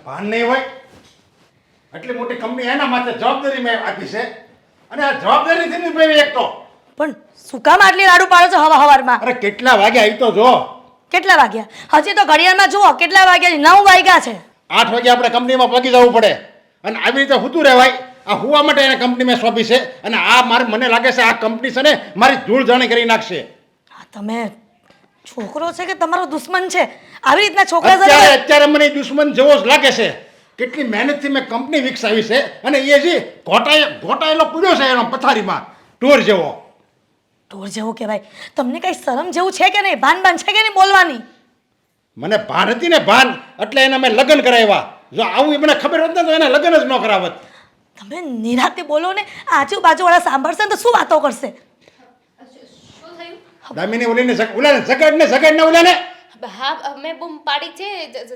ભાન નહીં હોય? આટલી મોટી કંપની એના માથે જવાબદારી મેં આપી છે અને આ જવાબદારીથી નિભાવી એક તો. પણ શું કામ આટલી રાડું પાડો છો હવારમાં? અરે કેટલા વાગ્યા આવી તો જો. કેટલા વાગ્યા? હજી તો ઘડિયાળમાં જુઓ કેટલા વાગ્યા છે. 9 વાગ્યા છે. 8 વાગે આપણે કંપનીમાં પગી જવું પડે અને આવી રીતે હુતું રહેવાય? આ હુવા માટે એને કંપની મેં સોંપી છે અને આ મને લાગે છે આ કંપની છે ને મારી ધૂળ જાણી કરી નાખશે. હા, તમે છોકરો છે કે તમારો દુશ્મન છે? આવી રીતના છોકરા સાથે અત્યારે મને દુશ્મન જેવો જ લાગે છે. કેટલી મહેનતથી મેં કંપની વિકસાવી છે અને એ જે ઘોટાયેલો પૂર્યો છે એનો પથારીમાં ઢોર જેવો. ઢોર જેવો કહેવાય? તમને કઈ શરમ જેવું છે કે નહીં? ભાન છે કે નહીં બોલવાની? મને ભાન હતી ને ભાન, એટલે એના મેં લગ્ન કરાવ્યા. જો આવું મને ખબર હોત ને તો એને લગ્ન જ ન કરાવત. તમે નિરાતે બોલો ને, આજુબાજુવાળા સાંભળશે ને તો શું વાતો કરશે? શું થયું? દામિની ઓલીને જગાડને ઓલાને. હા, મેં બૂમ પાડી છે,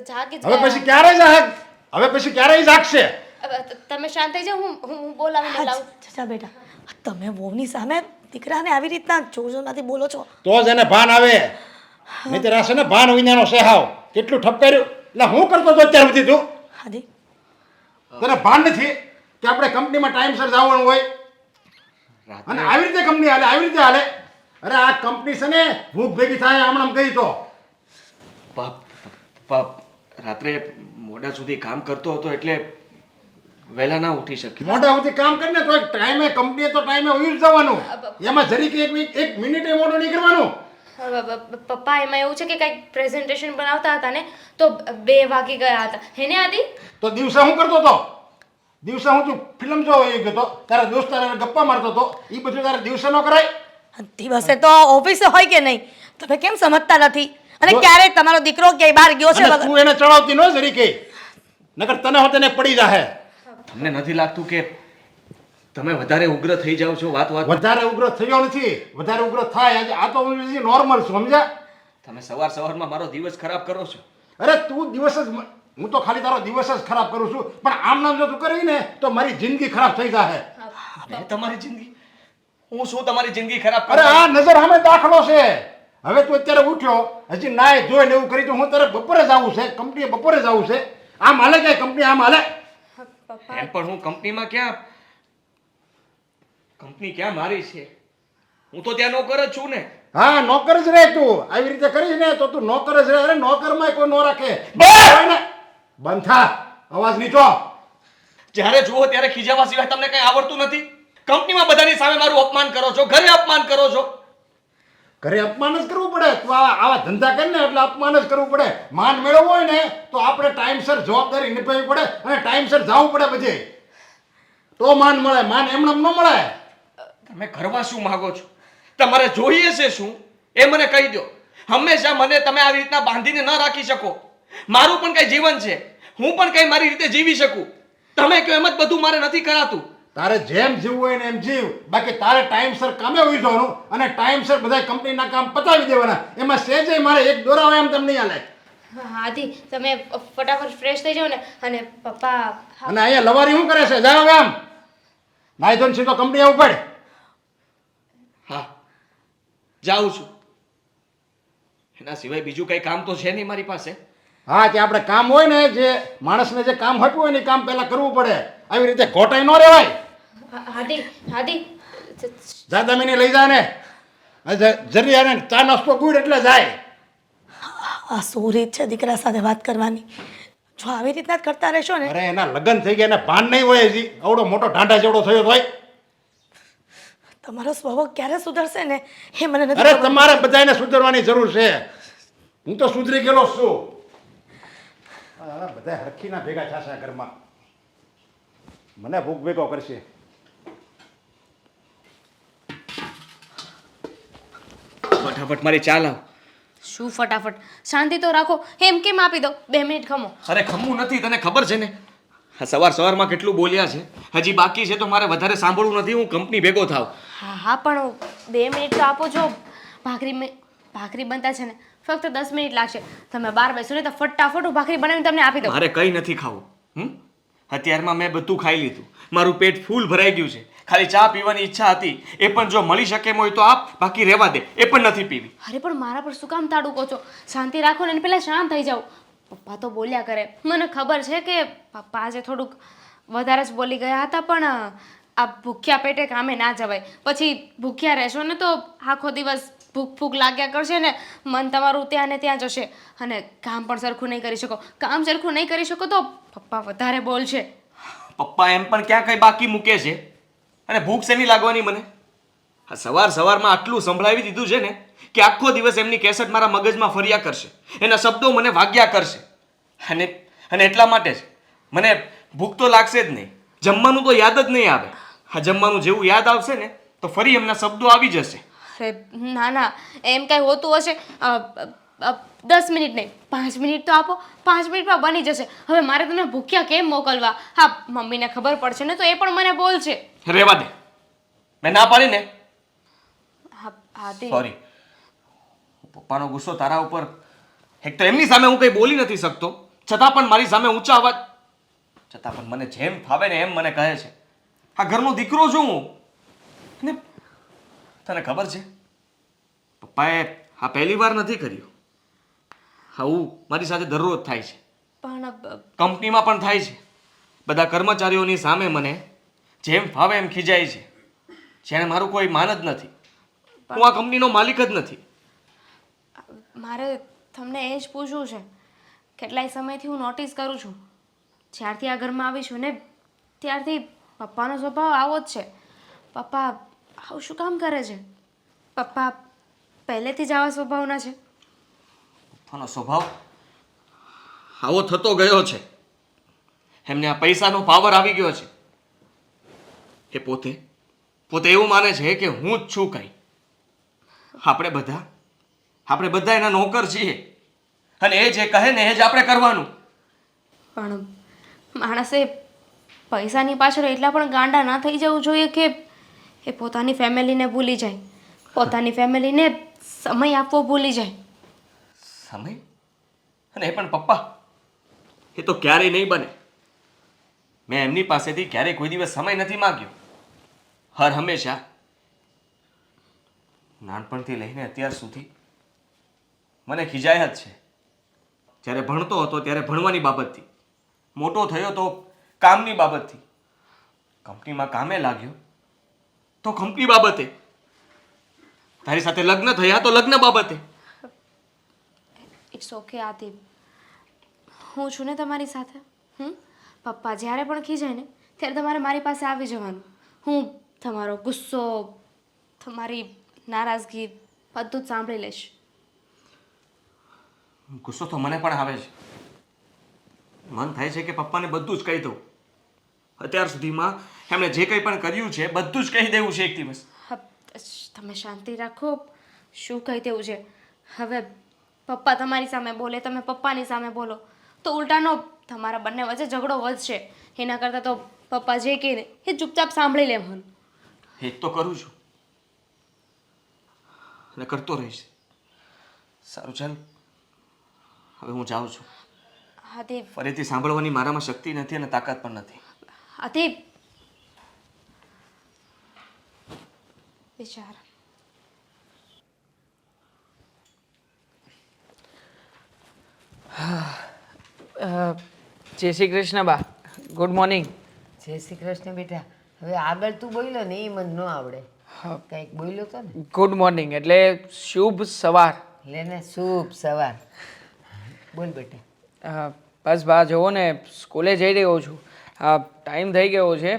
જાગી જ હવે ગયા. પછી ક્યારે જાગ? હવે પછી ક્યારે જાગશે? તમે શાંત થઈ જાઓ, હું બોલાવીને લાવું. ચાચા બેટા, તમે વહુની સામે દીકરાને આવી રીતના જોરજોરમાંથી બોલો છો તો જ એને ભાન આવે. નહીંતર આ છે ને ભાન વિનાનો સેહાવ કેટલું ઠપકાર્યું. એટલે હું કરતો તો અત્યાર સુધી તું? હાદી, તને ભાન નથી કે આપણે કંપનીમાં ટાઈમસર જવાનું હોય અને આવી રીતે કંપની હાલે, આવી રીતે હાલે? અરે આ કંપની છે ને ભૂખ ભેગી થાય હમણાં ગઈ તો. પાપ રાત્રે મોડા સુધી કામ કરતો હતો એટલે વહેલા ના ઉઠી શક્યો. મોટા સુધી કામ કરીને તો ટાઈમે કંપનીએ તો ટાઈમે ઉઈ જવાનું. એમાં જરીક એક મિનિટે મોડું નહીં કરવાનું. પપ્પા એમાં એવું છે કે કંઈક પ્રેઝન્ટેશન બનાવતા હતા ને તો 2 વાગી ગયા હતા. હેને આદિ? તો દિવસે હું કરતો હતો? દિવસે હું તું ફિલ્મ જોવા એ ગયો તારા દોસ્તાર ગપ્પા મારતો હતો. એ બધું તારે દિવસે ન કરાય? દિવસે તો ઓફિસે હોય કે નહીં? તમે કેમ સમજતા નથી? અને ક્યારે તમારો દીકરો ક્યાંય બહાર ગયો છે અને વગર? તું એને ચડાવતી ન જરીકે, નકર તને હોતે ને પડી જાહે. તમને નથી લાગતું કે તમે વધારે ઉગ્ર થઈ જાઓ છો વાત? વધારે ઉગ્ર થયો નથી, વધારે ઉગ્ર થાય. આજે આ તો નોર્મલ છું, સમજ્યા? તમે સવારમાં મારો દિવસ ખરાબ કરો છો. અરે તું દિવસ જ, હું તો ખાલી તારો દિવસ જ ખરાબ કરું છું, પણ આમ નામ જો તું કરી ને તો મારી જિંદગી ખરાબ થઈ જાહે. મેં તમારી જિંદગી, હું શું તમારી જિંદગી ખરાબ અરે કરું? આ નજર સામે દાખલો છે. હવે તું અત્યારે ઉઠ્યો, હજી નાય ધોઈને એવું કરી તો હું તારે બપોરે જવું છે, કંપનીએ બપોરે જવું છે. આમ હાલે કે કંપની આમ હાલે? એમ પણ હું કંપનીમાં કંપની ક્યાં મારી છે? હું તો ત્યાં નોકર જ છું ને. હા, નોકર જ રહે તું. આવી રીતે કરીશ ને તો તું નોકર જ રહે. અરે નોકરમાં કોઈ ન રાખે. બંધ થા, અવાજ નીચો. જ્યારે જુઓ ત્યારે ખીજાવા સિવાય તમને કઈ આવડતું નથી. કંપનીમાં બધાની સામે મારું અપમાન કરો છો, ઘરે અપમાન કરો છો. ઘરે અપમાન જ કરવું પડે. તું આવા ધંધા કરી ને એટલે અપમાન જ કરવું પડે. માન મેળવવું હોય ને તો આપણે ટાઈમસર જવાબદારી નિભાવવી પડે અને ટાઈમસર જવું પડે બધે, તો માન મળે. માન એમને ન મળે. તમે કરવા શું માંગો છો? તમારે જોઈએ છે શું એ મને કહી દો. હંમેશા મને તમે આવી રીતના બાંધીને ન રાખી શકો. મારું પણ કઈ જીવન છે, હું પણ કઈ મારી રીતે જીવી શકું. તમે કહો એમ જ બધું મારે નથી કરાતું. તારે જેમ જીવવું હોય ને એમ જીવ. બાકી તારે ટાઈમસર કામે ઉઈ જવાનું અને ટાઈમસર બધા કંપનીના કામ પતાવી દેવાના. એમાં સેજે મારે એક દોરાવે એમ તમને નહીં હાલે. આદિ, તમે ફટાફટ ફ્રેશ થઈ જાઓ ને. અને પપ્પા અને અહીંયા લવારી શું કરે છે? જાઓ આમ નાઈ ધોઈને સીધો કંપની આવું પડે. હા, જાઉં છું. એના સિવાય બીજું કઈ કામ તો છે નહીં મારી પાસે. હા, કે આપણે કામ હોય ને, જે માણસને જે કામ હટવું હોય ને એ કામ પહેલા કરવું પડે. આવી રીતે ખોટાઈ ન રહેવાય. આદિ જા દમીને લઈ જા ને. જરી આને ચા નાસ્તો ગુડ એટલે જાય. આ શું રીત છે દીકરા સાથે વાત કરવાની? જો આવી રીતના જ કરતા રહેશો ને. અરે એના લગ્ન થઈ ગયા, એને ભાન નહીં હોય હજી. આવડો મોટો ઢાંઢા જેવડો થયો હોય. તમારો સ્વભાવ ક્યારે સુધરશે ને એ મને નથી અરે ખબર. તમારે બધાને સુધરવાની જરૂર છે. હું તો સુધરી ગયેલો જ છું. બધા હરખીના ભેગા થશે ઘરમાં, મને ભૂખ ભેગો કરશે. ફટાફટ મારી ચા લાવ. શું ફટાફટ? શાંતિ તો રાખો. એમ કેમ આપી દો? 2 મિનિટ ખમો. અરે ખમવું નથી, તને ખબર છે ને આ સવારમાં કેટલું બોલ્યા છે. હજી બાકી છે તો મારે વધારે સાંભળવું નથી. હું કંપની ભેગો થાવ. હા, પણ 2 મિનિટ તો આપો છો. ભાખરી બનતા છે ને ફક્ત 10 મિનિટ લાગશે. તમે બહાર બેસો ને તો ફટાફટ હું ભાખરી બનાવીને તમને આપી દઉં. મારે કંઈ નથી ખાવું. અત્યારમાં મેં બધું ખાઈ લીધું. મારું પેટ ફૂલ ભરાઈ ગયું છે. ખાલી ચા પીવાની ઈચ્છા હતી, એ પણ જો મળી શકે એમ હોય તો આપ, બાકી રહેવા દે. એ પણ નથી પીવી. અરે પણ મારા પર શું કામ તાડું કહો છો? શાંતિ રાખો ને, પહેલા શાંત થઈ જાઓ. પપ્પા તો બોલ્યા કરે. મને ખબર છે કે પપ્પા આજે થોડુંક વધારે જ બોલી ગયા હતા, પણ આ ભૂખ્યા પેટે કામે ના જવાય. પછી ભૂખ્યા રહેશો ને તો આખો દિવસ ભૂખ ભૂખ લાગ્યા કરશે ને મન તમારું ત્યાં ને ત્યાં જશે, અને કામ પણ સરખું નહીં કરી શકો. કામ સરખું નહીં કરી શકો તો પપ્પા વધારે બોલશે. પપ્પા એમ પણ ક્યાં કઈ બાકી મૂકે છે? અને ભૂખ શેની લાગવાની મને? આ સવારમાં આટલું સંભળાવી દીધું છે ને કે આખો દિવસ એમની કેસેટ મારા મગજમાં ફર્યા કરશે, એના શબ્દો મને વાગ્યા કરશે. અને એટલા માટે જ મને ભૂખ તો લાગશે જ નહીં, જમવાનું તો યાદ જ નહીં આવે. આ જમવાનું જેવું યાદ આવશે ને તો ફરી એમના શબ્દો આવી જશે. અરે ના, એમ કાંઈ હોતું હશે? 10 મિનિટ નહીં, 5 મિનિટ તો આપો. 5 મિનિટમાં બની જશે. હવે મારે તને ભૂખ્યા કેમ મોકલવા? હા, મમ્મીને ખબર પડશે ને તો એ પણ મને બોલશે. રહેવા દે, મેં ના પાડી ને. હા સોરી, પપ્પાનો ગુસ્સો તારા ઉપર. એક તો એમની સામે હું કંઈ બોલી નથી શકતો, છતાં પણ મારી સામે ઊંચા અવાજ, છતાં પણ મને જેમ ફાવે ને એમ મને કહે છે. આ ઘરનો દીકરો છું હું. અને તને ખબર છે, પપ્પાએ આ પહેલી વાર નથી કર્યું. આવું મારી સાથે દરરોજ થાય છે, પણ કંપનીમાં પણ થાય છે. બધા કર્મચારીઓની સામે મને જેમ ફાવે એમ ખીજાય છે, જેણે મારું કોઈ માન જ નથી. હું આ કંપનીનો માલિક જ નથી. મારે તમને એ જ પૂછવું છે. કેટલાય સમયથી હું નોટિસ કરું છું, જ્યારથી આ ઘરમાં આવી છું ને ત્યારથી પપ્પાનો સ્વભાવ આવો જ છે. પપ્પા આવું શું કામ કરે છે? પપ્પા પહેલેથી જ આવા સ્વભાવના છે? પપ્પાનો સ્વભાવ આવો થતો ગયો છે. એમને આ પૈસાનો પાવર આવી ગયો છે. એ પોતે એવું માને છે કે હું જ છું કંઈ. આપણે બધા એના નોકર છીએ, અને એ જે કહે ને એ જ આપણે કરવાનું. પણ માણસે પૈસાની પાછળ એટલા પણ ગાંડા ના થઈ જવું જોઈએ કે એ પોતાની ફેમિલીને ભૂલી જાય, પોતાની ફેમિલીને સમય આપવો ભૂલી જાય. સમય? અને એ પણ પપ્પા, એ તો ક્યારેય નહીં બને. મેં એમની પાસેથી ક્યારેય કોઈ દિવસ સમય નથી માંગ્યો. હર હંમેશા નાનપણથી લઈને અત્યાર સુધી મને ખીજાય જ છે. જ્યારે ભણતો હતો ત્યારે ભણવાની બાબતથી, મોટો થયો તો કામની બાબતથી, કંપનીમાં કામે લાગ્યો તો કંપની બાબતે, તારી સાથે લગ્ન થયા તો લગ્ન બાબતે. ઇટ્સ ઓકે આદિ, હું છું ને તમારી સાથે. પપ્પા જ્યારે પણ ખીજાય ને ત્યારે તમારે મારી પાસે આવી જવાનું. હું તમારો ગુસ્સો, તમારી નારાજગી બધું જ સાંભળી લઈશ. ગુસ્સો તો મને પણ આવે છે. મન થાય છે કે પપ્પાને બધું જ કહી દઉં. અત્યાર સુધીમાં એમણે જે કંઈ પણ કર્યું છે બધું જ કહી દેવું છે એક દિવસ. તમે શાંતિ રાખો. શું કહી દેવું છે? હવે પપ્પા તમારી સામે બોલે, તમે પપ્પાની સામે બોલો તો ઉલટાનો તમારા બંને વચ્ચે ઝઘડો વધશે. એના કરતાં તો પપ્પા જે કહે ને એ ચૂપચાપ સાંભળી લેવાનું. એ જ તો કરું છું અને કરતો રહીશ. સારું, ચાલ હવે હું જાઉં છું. આદિ, ફરીથી સાંભળવાની મારામાં શક્તિ નથી અને તાકાત પણ નથી. આદિ વિચાર. જય શ્રી કૃષ્ણ બા. Good morning. જય શ્રી કૃષ્ણ બેટા. હવે આગળ તું બોલ્યો ને એ મને ન આવડે. કંઈક બોલ્યો તો ને. ગુડ મોર્નિંગ એટલે શુભ સવાર. લેને શુભ સવાર. બોલ બેટા. બસ બા જુઓ ને, સ્કૂલે જઈ રહ્યો છું. ટાઈમ થઈ ગયો છે,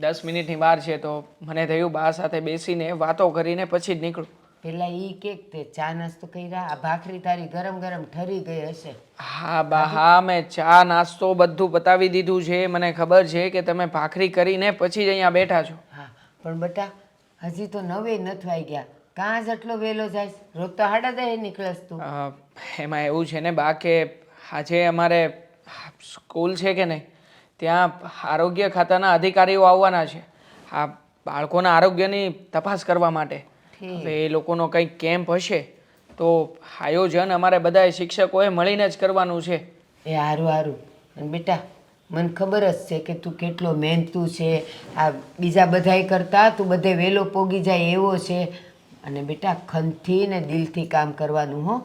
10 મિનિટની વાર છે, તો મને થયું બા સાથે બેસીને વાતો કરીને પછી જ નીકળું. પેલા ઈ કેક તે ચા નાસ્તો કર્યા? આ ભાખરી તારી ગરમ ગરમ ઠરી ગઈ હશે. હા બા, હા મેં ચા નાસ્તો બધું પતાવી દીધું છે. મને ખબર છે કે તમે ભાખરી કરીને પછી જ અહીંયા બેઠા છો. હા, પણ બેટા હજી તો 9 નથી વાગ્યા. કાં જ આટલો વહેલો જાય? રોજ તો 10:30 નીકળસ તું. એમાં એવું છે ને બા કે આજે અમારે સ્કૂલ છે કે નહીં, ત્યાં આરોગ્ય ખાતાના અધિકારીઓ આવવાના છે આ બાળકોના આરોગ્યની તપાસ કરવા માટે. હવે એ લોકોનો કંઈક કેમ્પ હશે તો આયોજન અમારે બધાએ શિક્ષકોએ મળીને જ કરવાનું છે. એ સારું સારું. અને બેટા મને ખબર જ છે કે તું કેટલો મહેનતું છે. આ બીજા બધાય કરતાં તું બધે વહેલો પોગી જાય એવો છે. અને બેટા ખનથી ને દિલથી કામ કરવાનું હો.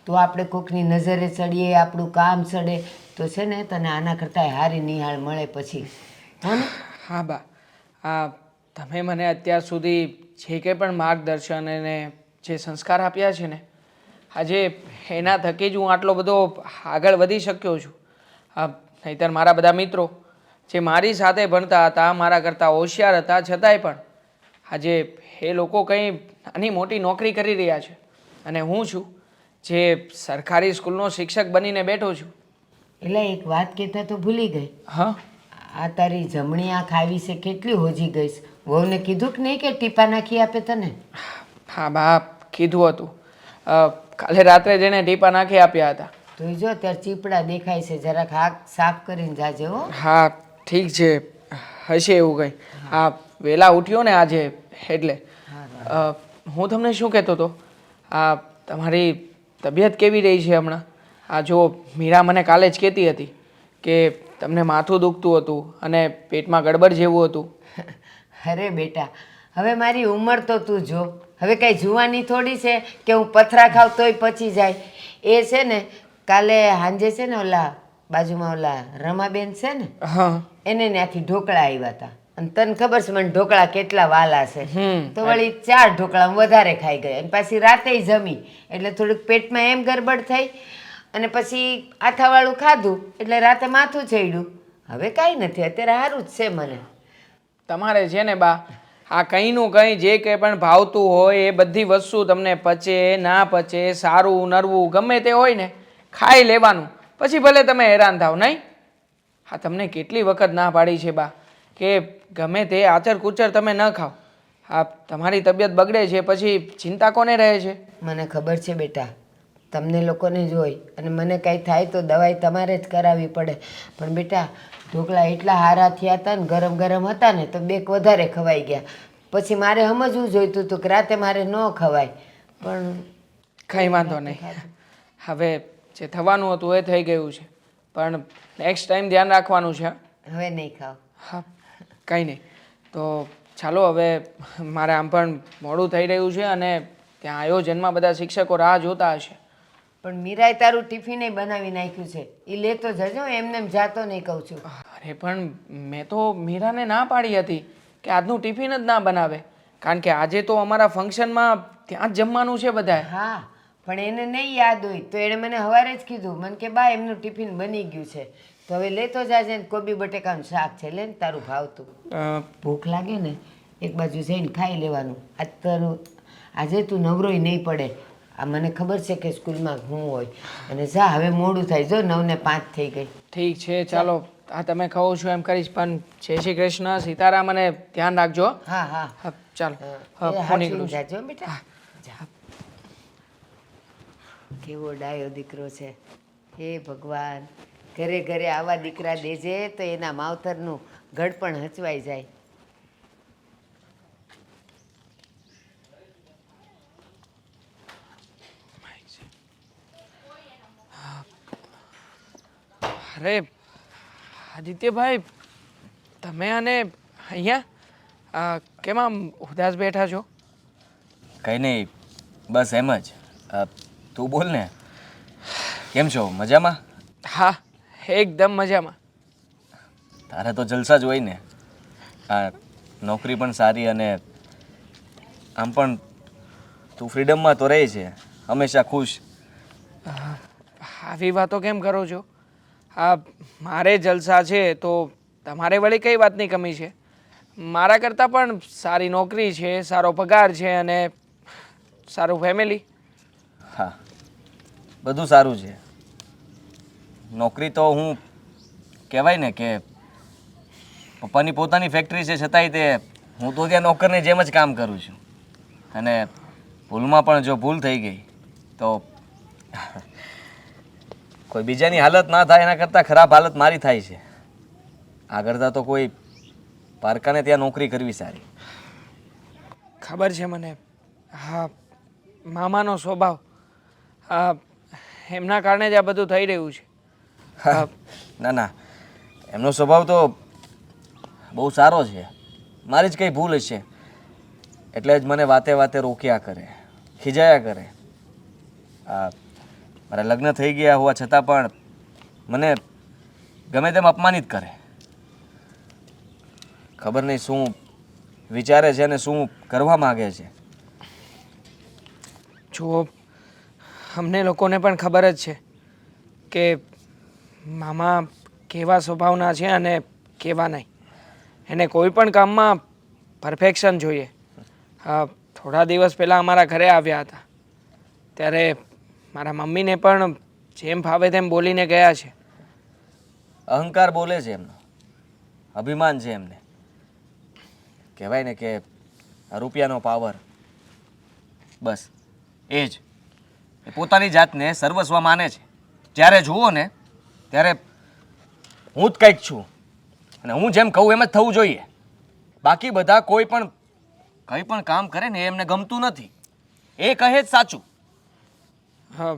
તો આપણે કોકની નજરે ચડીએ, આપણું કામ ચડે તો છે ને તને આના કરતાં હારી નિહાળ મળે પછી, હો ને? હા બા, આ તમે મને અત્યાર સુધી જે કંઈ પણ માર્ગદર્શન અને જે સંસ્કાર આપ્યા છે ને, આજે એના થકી જ હું આટલો બધો આગળ વધી શક્યો છું. નહીંતર મારા બધા મિત્રો જે મારી સાથે ભણતા હતા, મારા કરતાં હોશિયાર હતા, છતાંય પણ આજે એ લોકો કંઈ નાની મોટી નોકરી કરી રહ્યા છે અને હું છું જે સરકારી સ્કૂલનો શિક્ષક બનીને બેઠો છું. એટલે એક વાત કહેતા તો ભૂલી ગઈ. હા, આ તારી જમણી આંખ આવી છે, કેટલી હોજી ગઈશ. વહુને કીધું કે નહીં કે ટીપા નાખી આપે તને? હા બા, કીધું હતું. કાલે રાત્રે જેને ટીપા નાખી આપ્યા હતા. તો એ જો ત્યારે ચીપડા દેખાય છે, જરાક હાથ સાફ કરીને જાજે હો. હા ઠીક છે, હશે એવું કંઈ. હા, વહેલા ઉઠ્યો ને આજે એટલે. હું તમને શું કહેતો હતો, આ તમારી તબિયત કેવી રહી છે હમણાં? આ જો મીરા મને કાલે જ કહેતી હતી કે તમને માથું દુખતું હતું અને પેટમાં ગડબડ જેવું હતું. અરે બેટા, હવે મારી ઉંમર તો તું જો, હવે કાંઈ જુવાની થોડી છે કે હું પથરા ખાવ તોય પચી જાય. એ છે ને કાલે સાંજે છે ને ઓલા બાજુમાં ઓલા રમાબેન છે ને, હા, એને ત્યાંથી ઢોકળા આવ્યા હતા. અને તને ખબર છે મને ઢોકળા કેટલા વાલા છે, હમ. તો વળી 4 ઢોકળા વધારે ખાઈ ગઈ અને પાછી રાતે જમી એટલે થોડુંક પેટમાં એમ ગડબડ થઈ અને પછી આથાવાળું ખાધું એટલે રાતે માથું ચડ્યું. હવે કાંઈ નથી, અત્યારે સારું જ છે મને. તમારે છે ને બા, આ કંઈનું કંઈ જે કંઈ પણ ભાવતું હોય એ બધી વસ્તુ તમને પચે ના પચે, સારું નરવું ગમે તે હોય ને, ખાઈ લેવાનું. પછી ભલે તમે હેરાન થાવ નહીં. હા, તમને કેટલી વખત ના પાડી છે બા કે ગમે તે આચર કુચર તમે ન ખાઓ. હા, તમારી તબિયત બગડે છે પછી ચિંતા કોને રહે છે? મને ખબર છે બેટા, તમને લોકોને જોઈ અને મને કાંઈ થાય તો દવાઈ તમારે જ કરાવવી પડે. પણ બેટા ઢોકળા એટલા સારા થયા હતા ને ગરમ ગરમ હતા ને તો 2 વધારે ખવાઈ ગયા. પછી મારે સમજવું જોઈતું હતું કે રાતે મારે ન ખવાય, પણ કંઈ વાંધો નહીં. હવે જે થવાનું હતું એ થઈ ગયું છે, પણ નેક્સ્ટ ટાઈમ ધ્યાન રાખવાનું છે. હવે નહીં ખાવ. હા, કંઈ નહીં. તો ચાલો હવે, મારે આમ પણ મોડું થઈ રહ્યું છે અને ત્યાં આયોજનમાં બધા શિક્ષકો રાહ જોતા હશે. પણ મીરાએ તારું ટિફિન બનાવી નાખ્યું છે, એ લેતો જજો, એમને એમ જાતો નહીં કહું છું. અરે પણ મેં તો મીરાને ના પાડી હતી કે આજનું ટિફિન જ ના બનાવે, કારણ કે આજે તો અમારા ફંક્શનમાં ત્યાં જ જમવાનું છે બધાએ. હા, પણ એને નહીં યાદ હોય તો એણે મને સવારે જ કીધું, મને કે બા એમનું ટિફિન બની ગયું છે તો હવે લેતો જાજે ને કોબી બટેકાનું શાક છે, લે ને તારું ભાવતું. ભૂખ લાગે ને એક બાજુ જઈને ખાઈ લેવાનું. આજે તું નવરોય નહીં પડે. આ મને ખબર છે કે સ્કૂલમાં હું હોય અને જા હવે મોડું થાય, જો 9 ને 5 થઈ ગઈ. ઠીક છે, ચાલો. આ તમે કહો છો એમ કરીશ, પણ જય શ્રી કૃષ્ણ, સીતારામ, અને ધ્યાન રાખજો. હા હા હા, ચાલો. એ હું હાચવીને નીકળું છું. જાજો બેટા. જા. કેવો ડાયો દીકરો છે, હે ભગવાન, ઘરે ઘરે આવા દીકરા દેજે તો એના માવતરનું ઘડપણ હચવાઈ જાય. અરે આદિત્યભાઈ, તમે અને અહીંયા કેમ આમ ઉદાસ બેઠા છો? કંઈ નહીં, બસ એમ જ. તું બોલ ને, કેમ છો? મજામાં? હા, એકદમ મજામાં. તારે તો જલસા જ હોય ને. આ નોકરી પણ સારી અને આમ પણ તું ફ્રીડમમાં તો રહે છે, હંમેશા ખુશ. આવી વાતો કેમ કરો છો? હા, મારે જલસા છે તો તમારે વળી કઈ વાતની કમી છે? મારા કરતાં પણ સારી નોકરી છે, સારો પગાર છે અને સારું ફેમિલી. હા, બધું સારું છે. નોકરી તો હું કહેવાય ને કે પપ્પાની પોતાની ફેક્ટરી છે, છતાંય તે હું તો ત્યાં નોકરની જેમ જ કામ કરું છું. અને ભૂલમાં પણ જો ભૂલ થઈ ગઈ તો કોઈ બીજાની હાલત ના થાય એના કરતાં ખરાબ હાલત મારી થાય છે. આ કરતાં તો કોઈ પારકાને ત્યાં નોકરી કરવી સારી. ખબર છે મને. હા, મામાનો સ્વભાવ, એમના કારણે જ આ બધું થઈ રહ્યું છે. ના ના, એમનો સ્વભાવ તો બહુ સારો છે. મારી જ કંઈ ભૂલ હશે એટલે જ મને વાતે વાતે રોક્યા કરે, ખીજાયા કરે. મારા લગ્ન થઈ ગયા હોવા છતાં પણ મને ગમે તેમ અપમાનિત કરે. ખબર નહીં શું વિચારે છે અને શું કરવા માગે છે. જો અમને લોકોને પણ ખબર જ છે કે મામા કેવા સ્વભાવના છે અને કેવા નહીં. એને કોઈ પણ કામમાં પરફેક્શન જોઈએ. થોડા દિવસ પહેલાં અમારા ઘરે આવ્યા હતા ત્યારે મારા મમ્મીને પણ જેમ ફાવે તેમ બોલીને ગયા છે. અહંકાર બોલે છે એમનો, અભિમાન છે એમને. કહેવાય ને કે આ રૂપિયાનો પાવર, બસ એ જ. એ પોતાની જાતને સર્વસ્વ માને છે. જ્યારે જુઓ ને ત્યારે હું જ કંઈક છું અને હું જેમ કહું એમ જ થવું જોઈએ. બાકી બધા કોઈ પણ કંઈ પણ કામ કરે ને એ એમને ગમતું નથી. એ કહે જ સાચું. હા,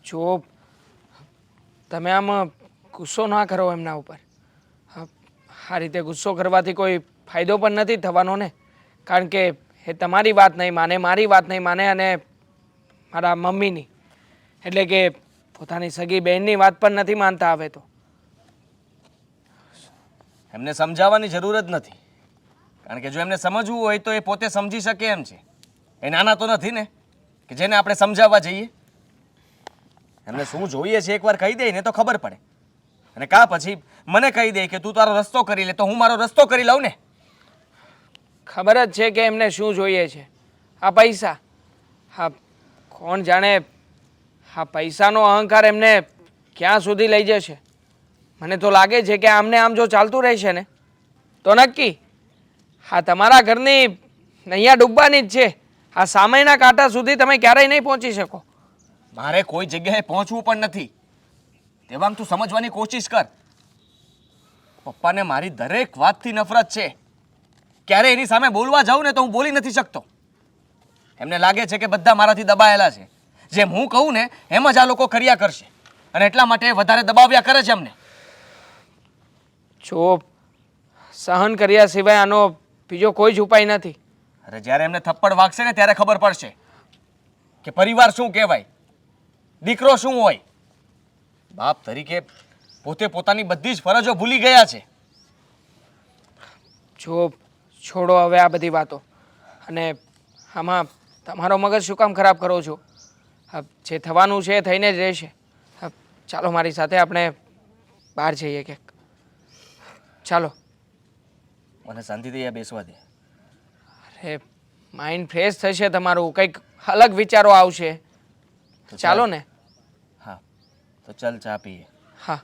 જો તમે આમ ગુસ્સો ના કરો એમના ઉપર. આ રીતે ગુસ્સો કરવાથી કોઈ ફાયદો પણ નથી થવાનો ને, કારણ કે એ તમારી વાત નહીં માને, મારી વાત નહીં માને અને મારા મમ્મીની એટલે કે પોતાની સગી બહેનની વાત પણ નથી માનતા હવે તો. એમને સમજાવવાની જરૂર જ નથી, કારણ કે જો એમને સમજવું હોય તો એ પોતે સમજી શકે એમ છે. એ નાના તો નથી ને કે જેને આપણે સમજાવવા જઈએ. એમને શું જોઈએ છે એકવાર કહી દે ને તો ખબર પડે, અને કા પછી મને કહી દે કે તું તારો રસ્તો કરી લે તો હું મારો રસ્તો કરી લઉં ને. ખબર જ છે કે એમને શું જોઈએ છે, આ પૈસા. હા, કોણ જાણે આ પૈસાનો અહંકાર એમને ક્યાં સુધી લઈ જશે. મને તો લાગે છે કે આમને આમ જો ચાલતું રહેશે ને તો નક્કી હા તમારા ઘરની નૈયા ડૂબવાની જ છે. આ સામેના કાંટા સુધી તમે ક્યારેય નહીં પહોંચી શકો. મારે કોઈ જગ્યાએ પહોંચવું પણ નથી. તેવાંગ તું સમજવાની કોશિશ કર. પપ્પાને મારી દરેક વાતથી નફરત છે. ક્યારે એની સામે બોલવા જાઉં ને તો હું બોલી નથી શકતો. એમને લાગે છે કે બધા મારાથી દબાયેલા છે. જેમ હું કહું ને એમ જ આ લોકો કર્યા કરશે, અને એટલા માટે વધારે દબાવ્યા કરે છે અમને. જો સહન કર્યા સિવાય આનો બીજો કોઈ જ ઉપાય નથી. અરે જ્યારે એમને થપ્પડ વાગશે ને ત્યારે ખબર પડશે કે પરિવાર શું કહેવાય, દીકરો શું હોય. બાપ તરીકે પોતે પોતાની બધી જ ફરજો ભૂલી ગયા છે. જો છોડો હવે આ બધી વાતો, અને આમાં તમારો મગજ શું કામ ખરાબ કરો છો. જે થવાનું છે એ થઈને જ રહેશે. ચાલો મારી સાથે આપણે બહાર જઈએ ક્યાંક. ચાલો. મને શાંતિથી અહીંયા બેસવા દે. અરે માઇન્ડ ફ્રેશ થશે તમારું, કંઈક અલગ વિચારો આવશે. ચાલો ને. હા તો ચાલ ચા પીએ. હા.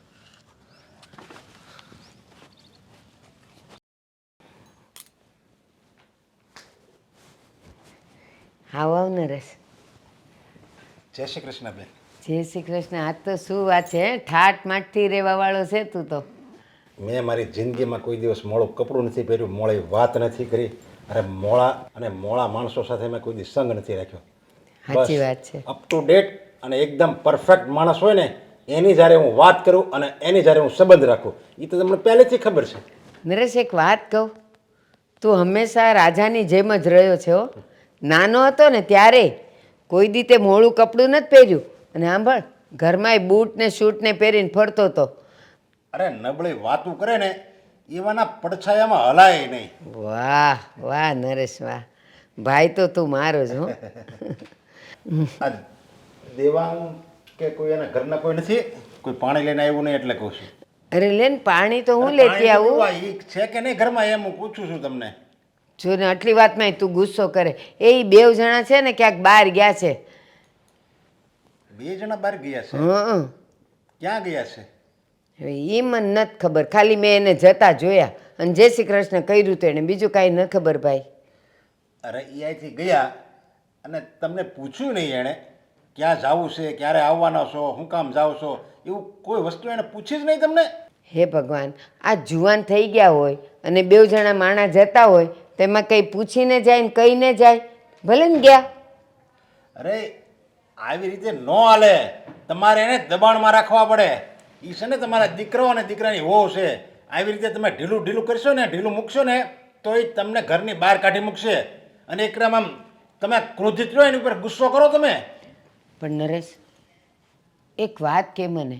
આવ નરેશ. જય શ્રી કૃષ્ણ બેન. જય શ્રી કૃષ્ણ. આજ તો શું વાત છે, ઠાટ માટથી રહેવા વાળો છે તું તો. મેં મારી જિંદગીમાં કોઈ દિવસ મોડું કપડું નથી પહેર્યું, મોડી વાત નથી કરી. અરે મોળા માણસો સાથે મેં કોઈ દિવસ સંગ નથી રાખ્યો. સાચી વાત છે. અપ ટુ ડેટ અને એકદમ પરફેક્ટ માણસ હોય ને એની જ્યારે હું વાત કરું અને એની જ્યારે હું સંબંધ રાખું, એ તો તમને પહેલેથી ખબર છે. નરેશ એક વાત કહું, તું હંમેશા રાજાની જેમ જ રહ્યો છે હો. નાનો હતો ને ત્યારે કોઈ દી તે મોડું કપડું નથી પહેર્યું, અને સાંભળ ઘરમાંય બૂટ ને શૂટ ને પહેરીને ફરતો હતો. અરે નબળી વાતું કરે ને એવાના પડછાયામાં હલાય નહીં. વાહ વાહ નરેશ વાહ, ભાઈ તો તું મારો જ હો. આ દેવાંગ કે કોઈ એના ઘરના કોઈ નથી, કોઈ પાણી લઈને આવ્યું નહીં એટલે કહું છું. અરે લેન પાણી તો હું લેતી આવું. પાણી પીવા ઈ છે કે નહીં ઘરમાં એમ હું પૂછું છું તમને. જો ને આટલી વાતમાં તું ગુસ્સો કરે. એ બેવ જણા છે ને ક્યાંક બહાર ગયા છે. બે જણા બહાર ગયા છે? હં. ક્યાં ગયા છે? હવે એ મને નથી ખબર, ખાલી મેં એને જતા જોયા અને જય શ્રી કૃષ્ણ કર્યું તો એને, બીજું કાંઈ ન ખબર ભાઈ. અરે એ અહીંથી ગયા અને તમને પૂછ્યું નહીં એણે ક્યાં જવું છે, ક્યારે આવવાના છો, શું કામ જાઓ છો, એવું કોઈ વસ્તુ એને પૂછી જ નહીં તમને? હે ભગવાન, આ જુવાન થઈ ગયા હોય અને બેવ જણા માણા જતા હોય તેમાં કંઈ પૂછીને જાય ને કહીને જાય, ભલે ને ગયા. અરે આવી રીતે ન હાલે, તમારે એને દબાણમાં રાખવા પડે. એ છે ને તમારા દીકરો અને દીકરાની વહુ છે. આવી રીતે તમે ઢીલું કરશો ને, ઢીલું મૂકશો ને તો એ તમને ઘરની બહાર કાઢી મૂકશે. અને એકદમ આમ તમે ક્રોધિત રહો એની ઉપર ગુસ્સો કરો તમે. પણ નરેશ એક વાત કે મને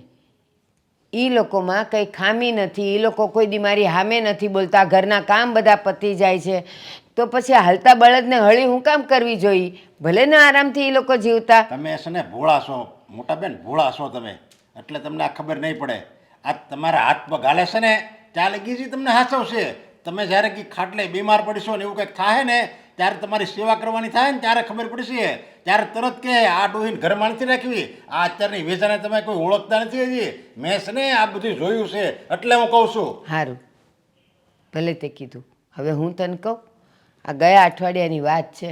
એ લોકોમાં કંઈ ખામી નથી, એ લોકો કોઈ દી મારી સામે નથી બોલતા, ઘરના કામ બધા પતી જાય છે, તો પછી હાલતા બળદને હળી હું કામ કરવી જોઈએ? ભલે ને આરામથી એ લોકો જીવતા. તમે છે ને ભોળા છો મોટા બેન, ભોળા છો તમે, એટલે તમને આ ખબર નહીં પડે. આ તમારા હાથ પગ હાલે છે ને ત્યાં લગી જ તમને હાચવશે. તમે જ્યારે કંઈક ખાટલે બીમાર પડશો ને એવું કંઈક થાય ને ત્યારે તમારી સેવા કરવાની થાય ને ત્યારે ખબર પડશે. ત્યારે તરત કે આ ડોહીને ઘરમાં નથી રાખવી. આ અત્યારની વેચાને તમે કોઈ ઓળખતા નથી હજી. મેં છે ને આ બધું જોયું છે એટલે હું કહું છું. સારું, ભલે તે કીધું. હવે હું તને કહું, આ ગયા અઠવાડિયાની વાત છે.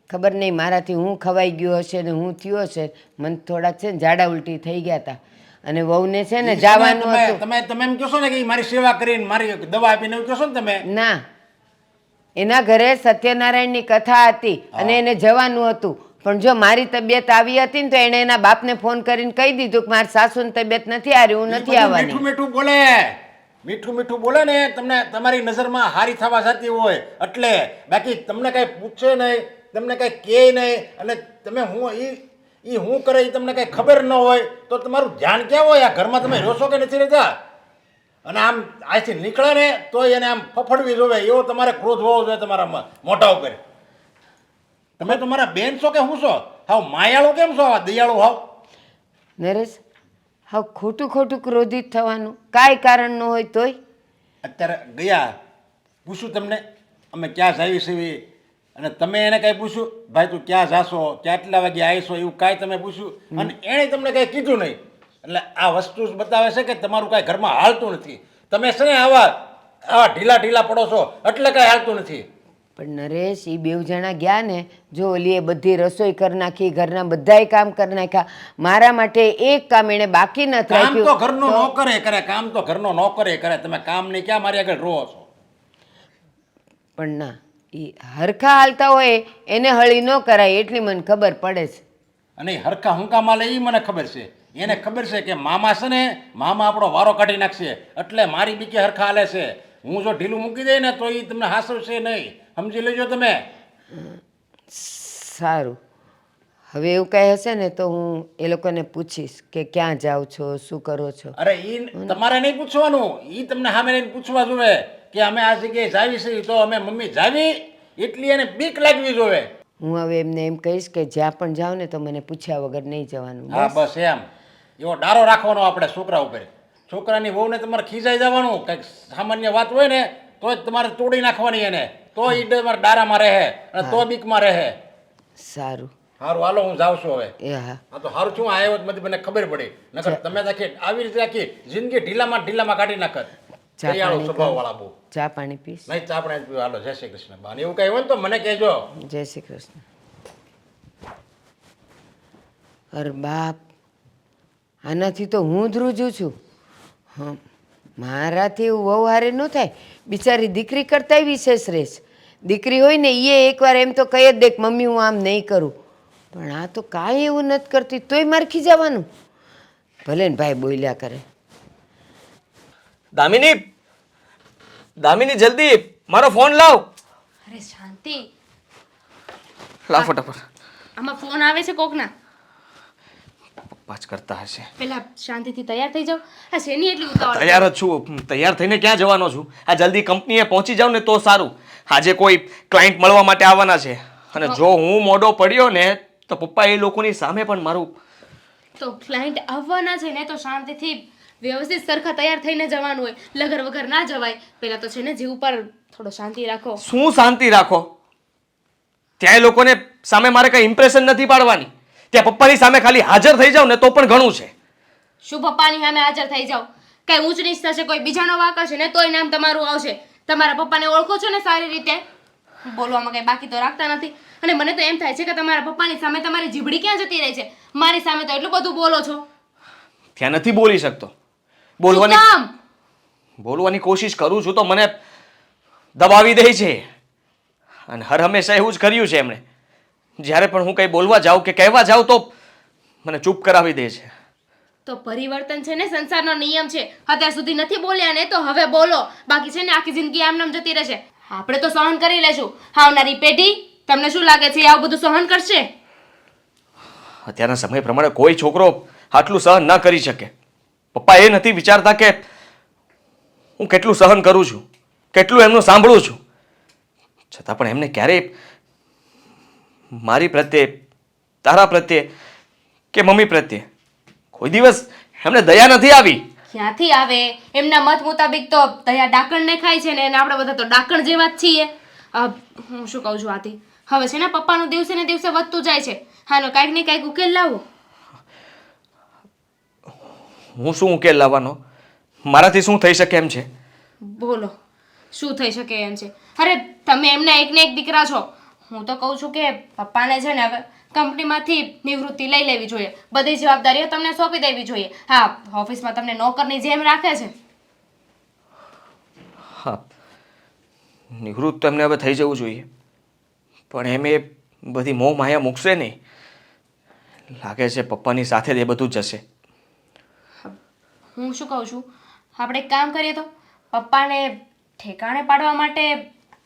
ખબર નહીં મારાથી હું ખવાઈ ગયો હશે ને હું થયો હશે. મને થોડાક છે ને ઝાડા ઉલટી થઈ ગયા હતા અને વહુને છે ને જવાનું હતું. તમે તમે એમ કહો છો ને કે ઈ મારી સેવા કરીને મારી દવા આપીને એવું કહો છો ને તમે? ના, એના ઘરે સત્યનારાયણની કથા હતી અને એને જવાનું હતું. પણ જો મારી તબિયત આવી હતી ને તો એણે એના બાપને ફોન કરીને કહી દીધું કે મારી સાસુની તબિયત નથી હારી, હું નથી આવવાની. મીઠું મીઠું બોલે, મીઠું મીઠું બોલે ને તમને તમારી નજરમાં હારી થવા જતી હોય એટલે. બાકી તમને કઈ પૂછે નહીં, તમને કઈ કહે નહીં, અને તમે હું ઈ હું કરે એ તમને કઈ ખબર ન હોય તો તમારું ધ્યાન ક્યાં હોય? આ ઘરમાં તમે રહો છો કે નથી રહેતા? અને આમ આજથી નીકળે ને તો એને આમ ફફડવી જોવે એવો તમારે ક્રોધ હોવો જોઈએ તમારા મોઢા ઉપર. તમે તમારા બેન છો કે હું છો? હાવ માયાળો કેમ છો? આવા દયાળુ હાવ? નરેશ, હવે ખોટું ખોટું ક્રોધિત થવાનું કાંઈ કારણ ન હોય તોય? અત્યારે ગયા પૂછ્યું તમને અમે ક્યાં જાવી છીએ અને તમે એને કાંઈ પૂછ્યું ભાઈ તું ક્યાં જાશો, કેટલા વાગે આવીશો, એવું કાંઈ તમે પૂછ્યું? અને એણે તમને કાંઈ કીધું નહીં. એટલે આ વસ્તુ જ બતાવે છે કે તમારું કાંઈ ઘરમાં હાલતું નથી. તમે છે ને આવા ઢીલા ઢીલા પડો છો એટલે કાંઈ હાલતું નથી. પણ નરેશ, એ બેવ જણા ગયા ને, જો ઓલીએ બધી રસોઈ કરી નાખી, ઘરના બધાય કામ કરી નાખ્યા, મારા માટે એક કામ એણે બાકી નથી કામ તો રાખ્યું. ઘરનો નોકરે કરે, કામ તો ઘરનો નોકરે કરે. તમે કામ નહીં ક્યાં મારી આગળ રહો છો? પણ ના, એ હરખા હાલતા હોય એને હળી ન કરાય એટલી મને ખબર પડે છે. અને ઈ હરખા હુંકામાં લે એ મને ખબર છે. એને ખબર છે કે મામા છે ને મામા આપણો વારો કાઢી નાખશે એટલે મારી બીકે હરખા હાલે છે. હું જો ઢીલું મૂકી દઈ ને તો એ તમને હાસવશે નહીં, સમજી લેજો તમે. સારું, હવે એવું કાંઈ હશે ને તો હું એ લોકોને પૂછીશ કે ક્યાં જાઓ છો, શું કરો છો. અરે ઈ તમારે નહીં પૂછવાનું, ઈ તમને સામે રહીને પૂછવા જોવે કે અમે આ જગ્યાએ જાવી છીએ તો અમે મમ્મી જાવી, એટલી એને બીક લાગવી જોવે. હું હવે એમને એમ કહીશ કે જ્યાં પણ જાઓ ને તો મને પૂછ્યા વગર નહીં જવાનું. હા બસ એમ. એવો ડારો રાખવાનો આપણે છોકરા ઉપર. છોકરાની વહુને તમારે ખીજાઈ જવાનું, કંઈક સામાન્ય વાત હોય ને તો જ તમારે તોડી નાખવાની એને, તો એ તમારે ડારામાં રહે અને તો બીકમાં રહે. સારું, સારું હાલો હું જાઉં છું હવે. એ હા, આ તો સારું છું આવ્યો જ મને ખબર પડી, નકર તમે તો આખી આવી રીતે આખી જિંદગી ઢીલામાં કાઢી નાખત. ચા દયાળુ પાણી સ્વભાવ વાળા બહુ. ચા પાણી પીશ. નહીં ચા આપણે પીવું. હાલો જય શ્રી કૃષ્ણ. બા એવું કઈ હોય ને તો મને કહેજો. જય શ્રી કૃષ્ણ. અરે બાપ, આનાથી તો હું ધ્રુજું છું. હા, મારાથી એવું વહુ હારે ન થાય. બિચારી દીકરી કરતાંય વિશેષ રહેશ. દીકરી હોય ને એ એકવાર એમ તો કહી જ દે કે મમ્મી હું આમ નહીં કરું, પણ આ તો કાંઈ એવું નથી કરતી તોય મારે ખીજાવાનું. ભલે ને ભાઈ બોલ્યા કરે. દામિની, દામિની જલ્દી મારો ફોન લાવ. અરે શાંતિ, લાવ ફટાફટ. આમાં ફોન આવે છે કોકના. પપ્પા જ કરતા હશે. પેલા શાંતિથી તૈયાર થઈ જાઓ. આ શેની એટલી ઉતાવળ? તૈયાર જ છું. તૈયાર થઈને ક્યાં જવાનો છું? આ જલ્દી કંપનીએ પહોંચી જાઉં ને તો સારું. આજે કોઈ ક્લાયન્ટ મળવા માટે આવવાના છે અને જો હું મોડો પડ્યો ને તો પપ્પા એ લોકોની સામે પણ મારું. તો ક્લાયન્ટ આવવાના છે ને તો શાંતિથી વ્યવસ્થિત સરખા તૈયાર થઈને જવાનું હોય, લગર વગર ના જવાય. પેલા તો છે ને જીવ ઉપર થોડો શાંતિ રાખો. શું શાંતિ રાખો? ત્યાં એ લોકોને સામે મારે કઈ ઇમ્પ્રેશન નથી પાડવાની. ત્યાં પપ્પાની સામે ખાલી હાજર થઈ જાવ ને તો પણ ઘણું છે. શું પપ્પાની સામે હાજર થઈ જાઓ? કઈ ઊંચ નીચ થશે, કોઈ બીજાનો વાંક હશે ને તોય નામ તમારું આવશે. તમારા પપ્પાને ઓળખો છો ને સારી રીતે, બોલવામાં કઈ બાકી તો રાખતા નથી. અને મને તો એમ થાય છે કે તમારા પપ્પાની સામે તમારી જીભડી ક્યાં જતી રહી છે? મારી સામે તો એટલું બધું બોલો છો. ત્યાં નથી બોલી શકતો. બોલવાની કોશિશ કરું છું તો મને દબાવી દે છે અને હર હંમેશા એવું જ કર્યું છે એમણે. જ્યારે પણ હું કંઈ બોલવા જાઉં કે કહેવા જાઉં તો મને ચૂપ કરાવી દે છે. તો પરિવર્તન છે ને સંસારનો નિયમ છે. અત્યાર સુધી નથી બોલ્યા ને તો હવે બોલો, બાકી છે ને આખી જિંદગી આમનામ જતી રહેશે. આપણે તો સહન કરી લેશું. આવનારી પેઢી તમને શું લાગે છે આવું બધું સહન કરશે? અત્યારના સમય પ્રમાણે કોઈ છોકરો આટલું સહન ન કરી શકે. પપ્પા એ નથી વિચારતા કે હું કેટલું સહન કરું છું, કેટલું એમનું સાંભળું છું, છતાં પણ એમને ક્યારેય મારી પ્રત્યે, તારા પ્રત્યે કે મમ્મી પ્રત્યે કોઈ દિવસ એમને દયા નથી આવી. ક્યાંથી આવે? એમના મત મુતાબિક તો દયા ડાકણને ખાય છે ને આપણે બધા તો ડાકણ જેવા જ છીએ. હું શું કહું છું આથી, હવે છે ને પપ્પાનું દિવસે ને દિવસે વધતું જાય છે. હાનો કાંઈક ને કાંઈક ઉકેલ લાવો. હું શું ઉકેલ લાવવાનો? મારાથી શું થઈ શકે એમ છે? બોલો, શું થઈ શકે એમ છે? અરે તમે એમના એકને એક દીકરા છો. હું તો કહું છું કે પપ્પાને છે ને હવે કંપનીમાંથી નિવૃત્તિ લઈ લેવી જોઈએ. બધી જવાબદારીઓ તમને સોંપી દેવી જોઈએ. હા, ઓફિસમાં તમને નોકરની જેમ રાખે છે. હા, નિવૃત્ત તો એમને હવે થઈ જવું જોઈએ, પણ એમ એ બધી મોહ માયા મૂકશે નહીં. લાગે છે પપ્પાની સાથે જ એ બધું જશે. હું શું કહું છું, આપણે એક કામ કરીએ તો પપ્પાને ઠેકાણે પાડવા માટે,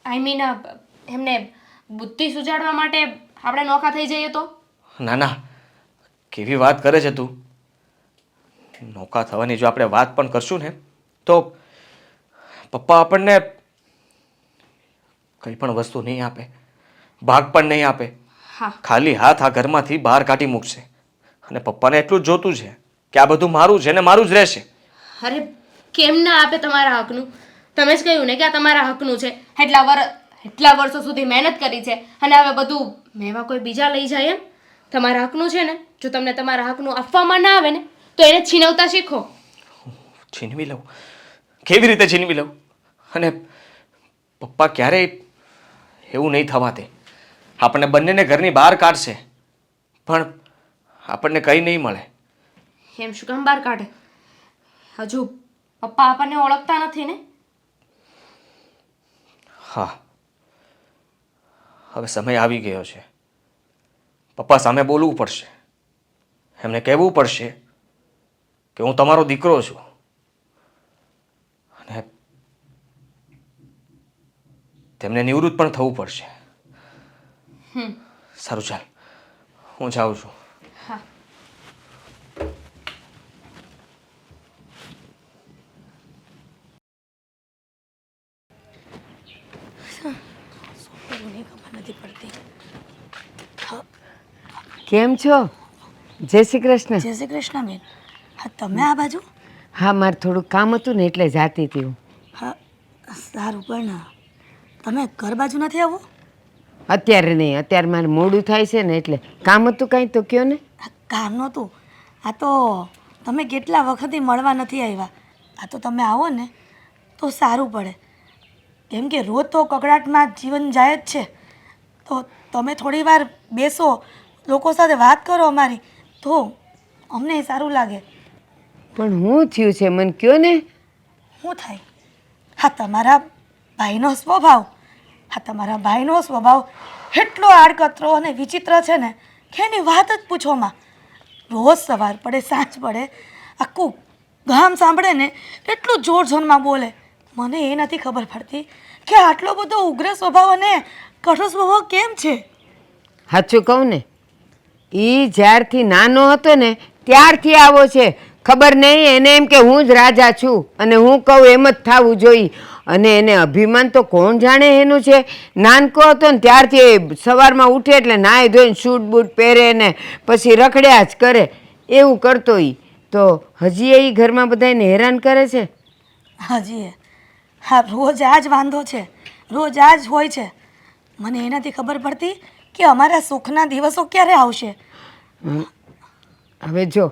આઈ મીન એમને બુદ્ધિ સુજાડવા માટે આપણે નોખા થઈ જઈએ તો? ના ના, કેવી વાત કરે છે તું? નોખા થવાની જો આપણે વાત પણ કરશું ને તો પપ્પા આપણને કંઈ પણ વસ્તુ નહીં આપે, ભાગ પણ નહીં આપે. હા, ખાલી હાથ આ ઘરમાંથી બહાર કાઢી મૂકશે. અને પપ્પાને એટલું જ જોતું છે કે આ બધું મારું છે ને મારું જ રહેશે. અરે કેમ ના આપે તમારા હકનું? તમે જ કહ્યું ને કે આ તમારા હકનું છે. એટલા વર્ષો સુધી મહેનત કરી છે અને હવે બધું મેવા કોઈ બીજા લઈ જાય એમ? તમારા હકનું છે ને, જો તમને તમારા હકનું આપવામાં ના આવે ને તો એને છીનવતા શીખો. છીનવી લઉં? કેવી રીતે છીનવી લઉં? અને પપ્પા ક્યારેય એવું નહીં થવા દે. આપણને બંનેને ઘરની બહાર કાઢશે, પણ આપણને કંઈ નહીં મળે. એમ શું કામ બહાર કાઢે? હજુ પપ્પા આપણને ઓળખતા નથી ને? હા, હવે સમય આવી ગયો છે. પપ્પા સામે બોલવું પડશે. એમને કહેવું પડશે કે હું તમારો દીકરો છું. અને તેમને નિવૃત્ત પણ થવું પડશે. સારું, ચાલ, હું જાઉં છું. હા. ખબર નથી પડતી. કેમ છો? જય શ્રી કૃષ્ણ. જય શ્રી કૃષ્ણ બેન. હા, તમે આ બાજુ? હા, મારે થોડું કામ હતું ને એટલે જાતી હતી હું. હા, સારું, પણ તમે ઘર બાજુ નથી આવો? અત્યારે નહીં, અત્યારે મારે મોડું થાય છે ને એટલે. કામ હતું કાંઈ તો કયો ને. કામ નહોતું. આ તો તમે કેટલા વખતથી મળવા નથી આવ્યા. આ તો તમે આવો ને તો સારું પડે, કેમ કે રોજ તો કકડાટમાં જીવન જાય જ છે. તો તમે થોડી વાર બેસો, લોકો સાથે વાત કરો અમારી, તો અમને સારું લાગે. પણ હું થયું છે મને કયો ને. શું થાય? હા, તમારા ભાઈનો સ્વભાવ. હા, તમારા ભાઈનો સ્વભાવ એટલો આડકતરો અને વિચિત્ર છે ને કે એની વાત જ પૂછોમાં. રોજ સવાર પડે સાંજ પડે આખું ગામ સાંભળે ને એટલું જોર જોરમાં બોલે. મને એ નથી ખબર પડતી કે આટલો બધો ઉગ્ર સ્વભાવ અને કઠોર સ્વભાવ કેમ છે? સાચું કહું ને, એ જ્યારથી નાનો હતો ને ત્યારથી આવો છે. ખબર નહીં, એને એમ કે હું જ રાજા છું અને હું કહું એમ જ થવું જોઈએ. અને એને અભિમાન તો કોણ જાણે એનું છે. નાનકો હતો ને ત્યારથી સવારમાં ઉઠે એટલે નાહી ધોઈને શૂટ બૂટ પહેરે ને પછી રખડ્યા જ કરે. એવું કરતો એ તો હજી એ ઘરમાં બધાને હેરાન કરે છે. હાજી, હા, રોજ આ જ વાંધો છે, રોજ આ જ હોય છે. મને એ નથી ખબર પડતી કે અમારા સુખના દિવસો ક્યારે આવશે. હવે જો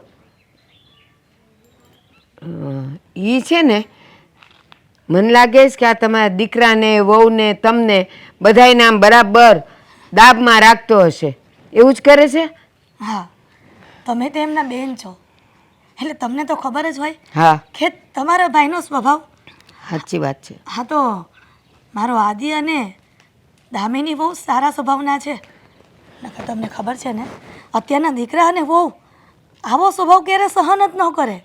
એ છે ને, મને લાગે છે કે આ તમારા દીકરાને વહુને તમને બધાયને આમ બરાબર દાબમાં રાખતો હશે. એવું જ કરે છે. હા, તમે તો એમના બેન છો એટલે તમને તો ખબર જ હોય હા, કે તમારા ભાઈનો સ્વભાવ. સાચી વાત છે. હા, તો મારો આદિ અને દામિની બહુ સારા સ્વભાવના છે. નકર તમને ખબર છે ને, અત્યારના દીકરા અને વહુ આવો સ્વભાવ ક્યારે સહન જ ન કરે.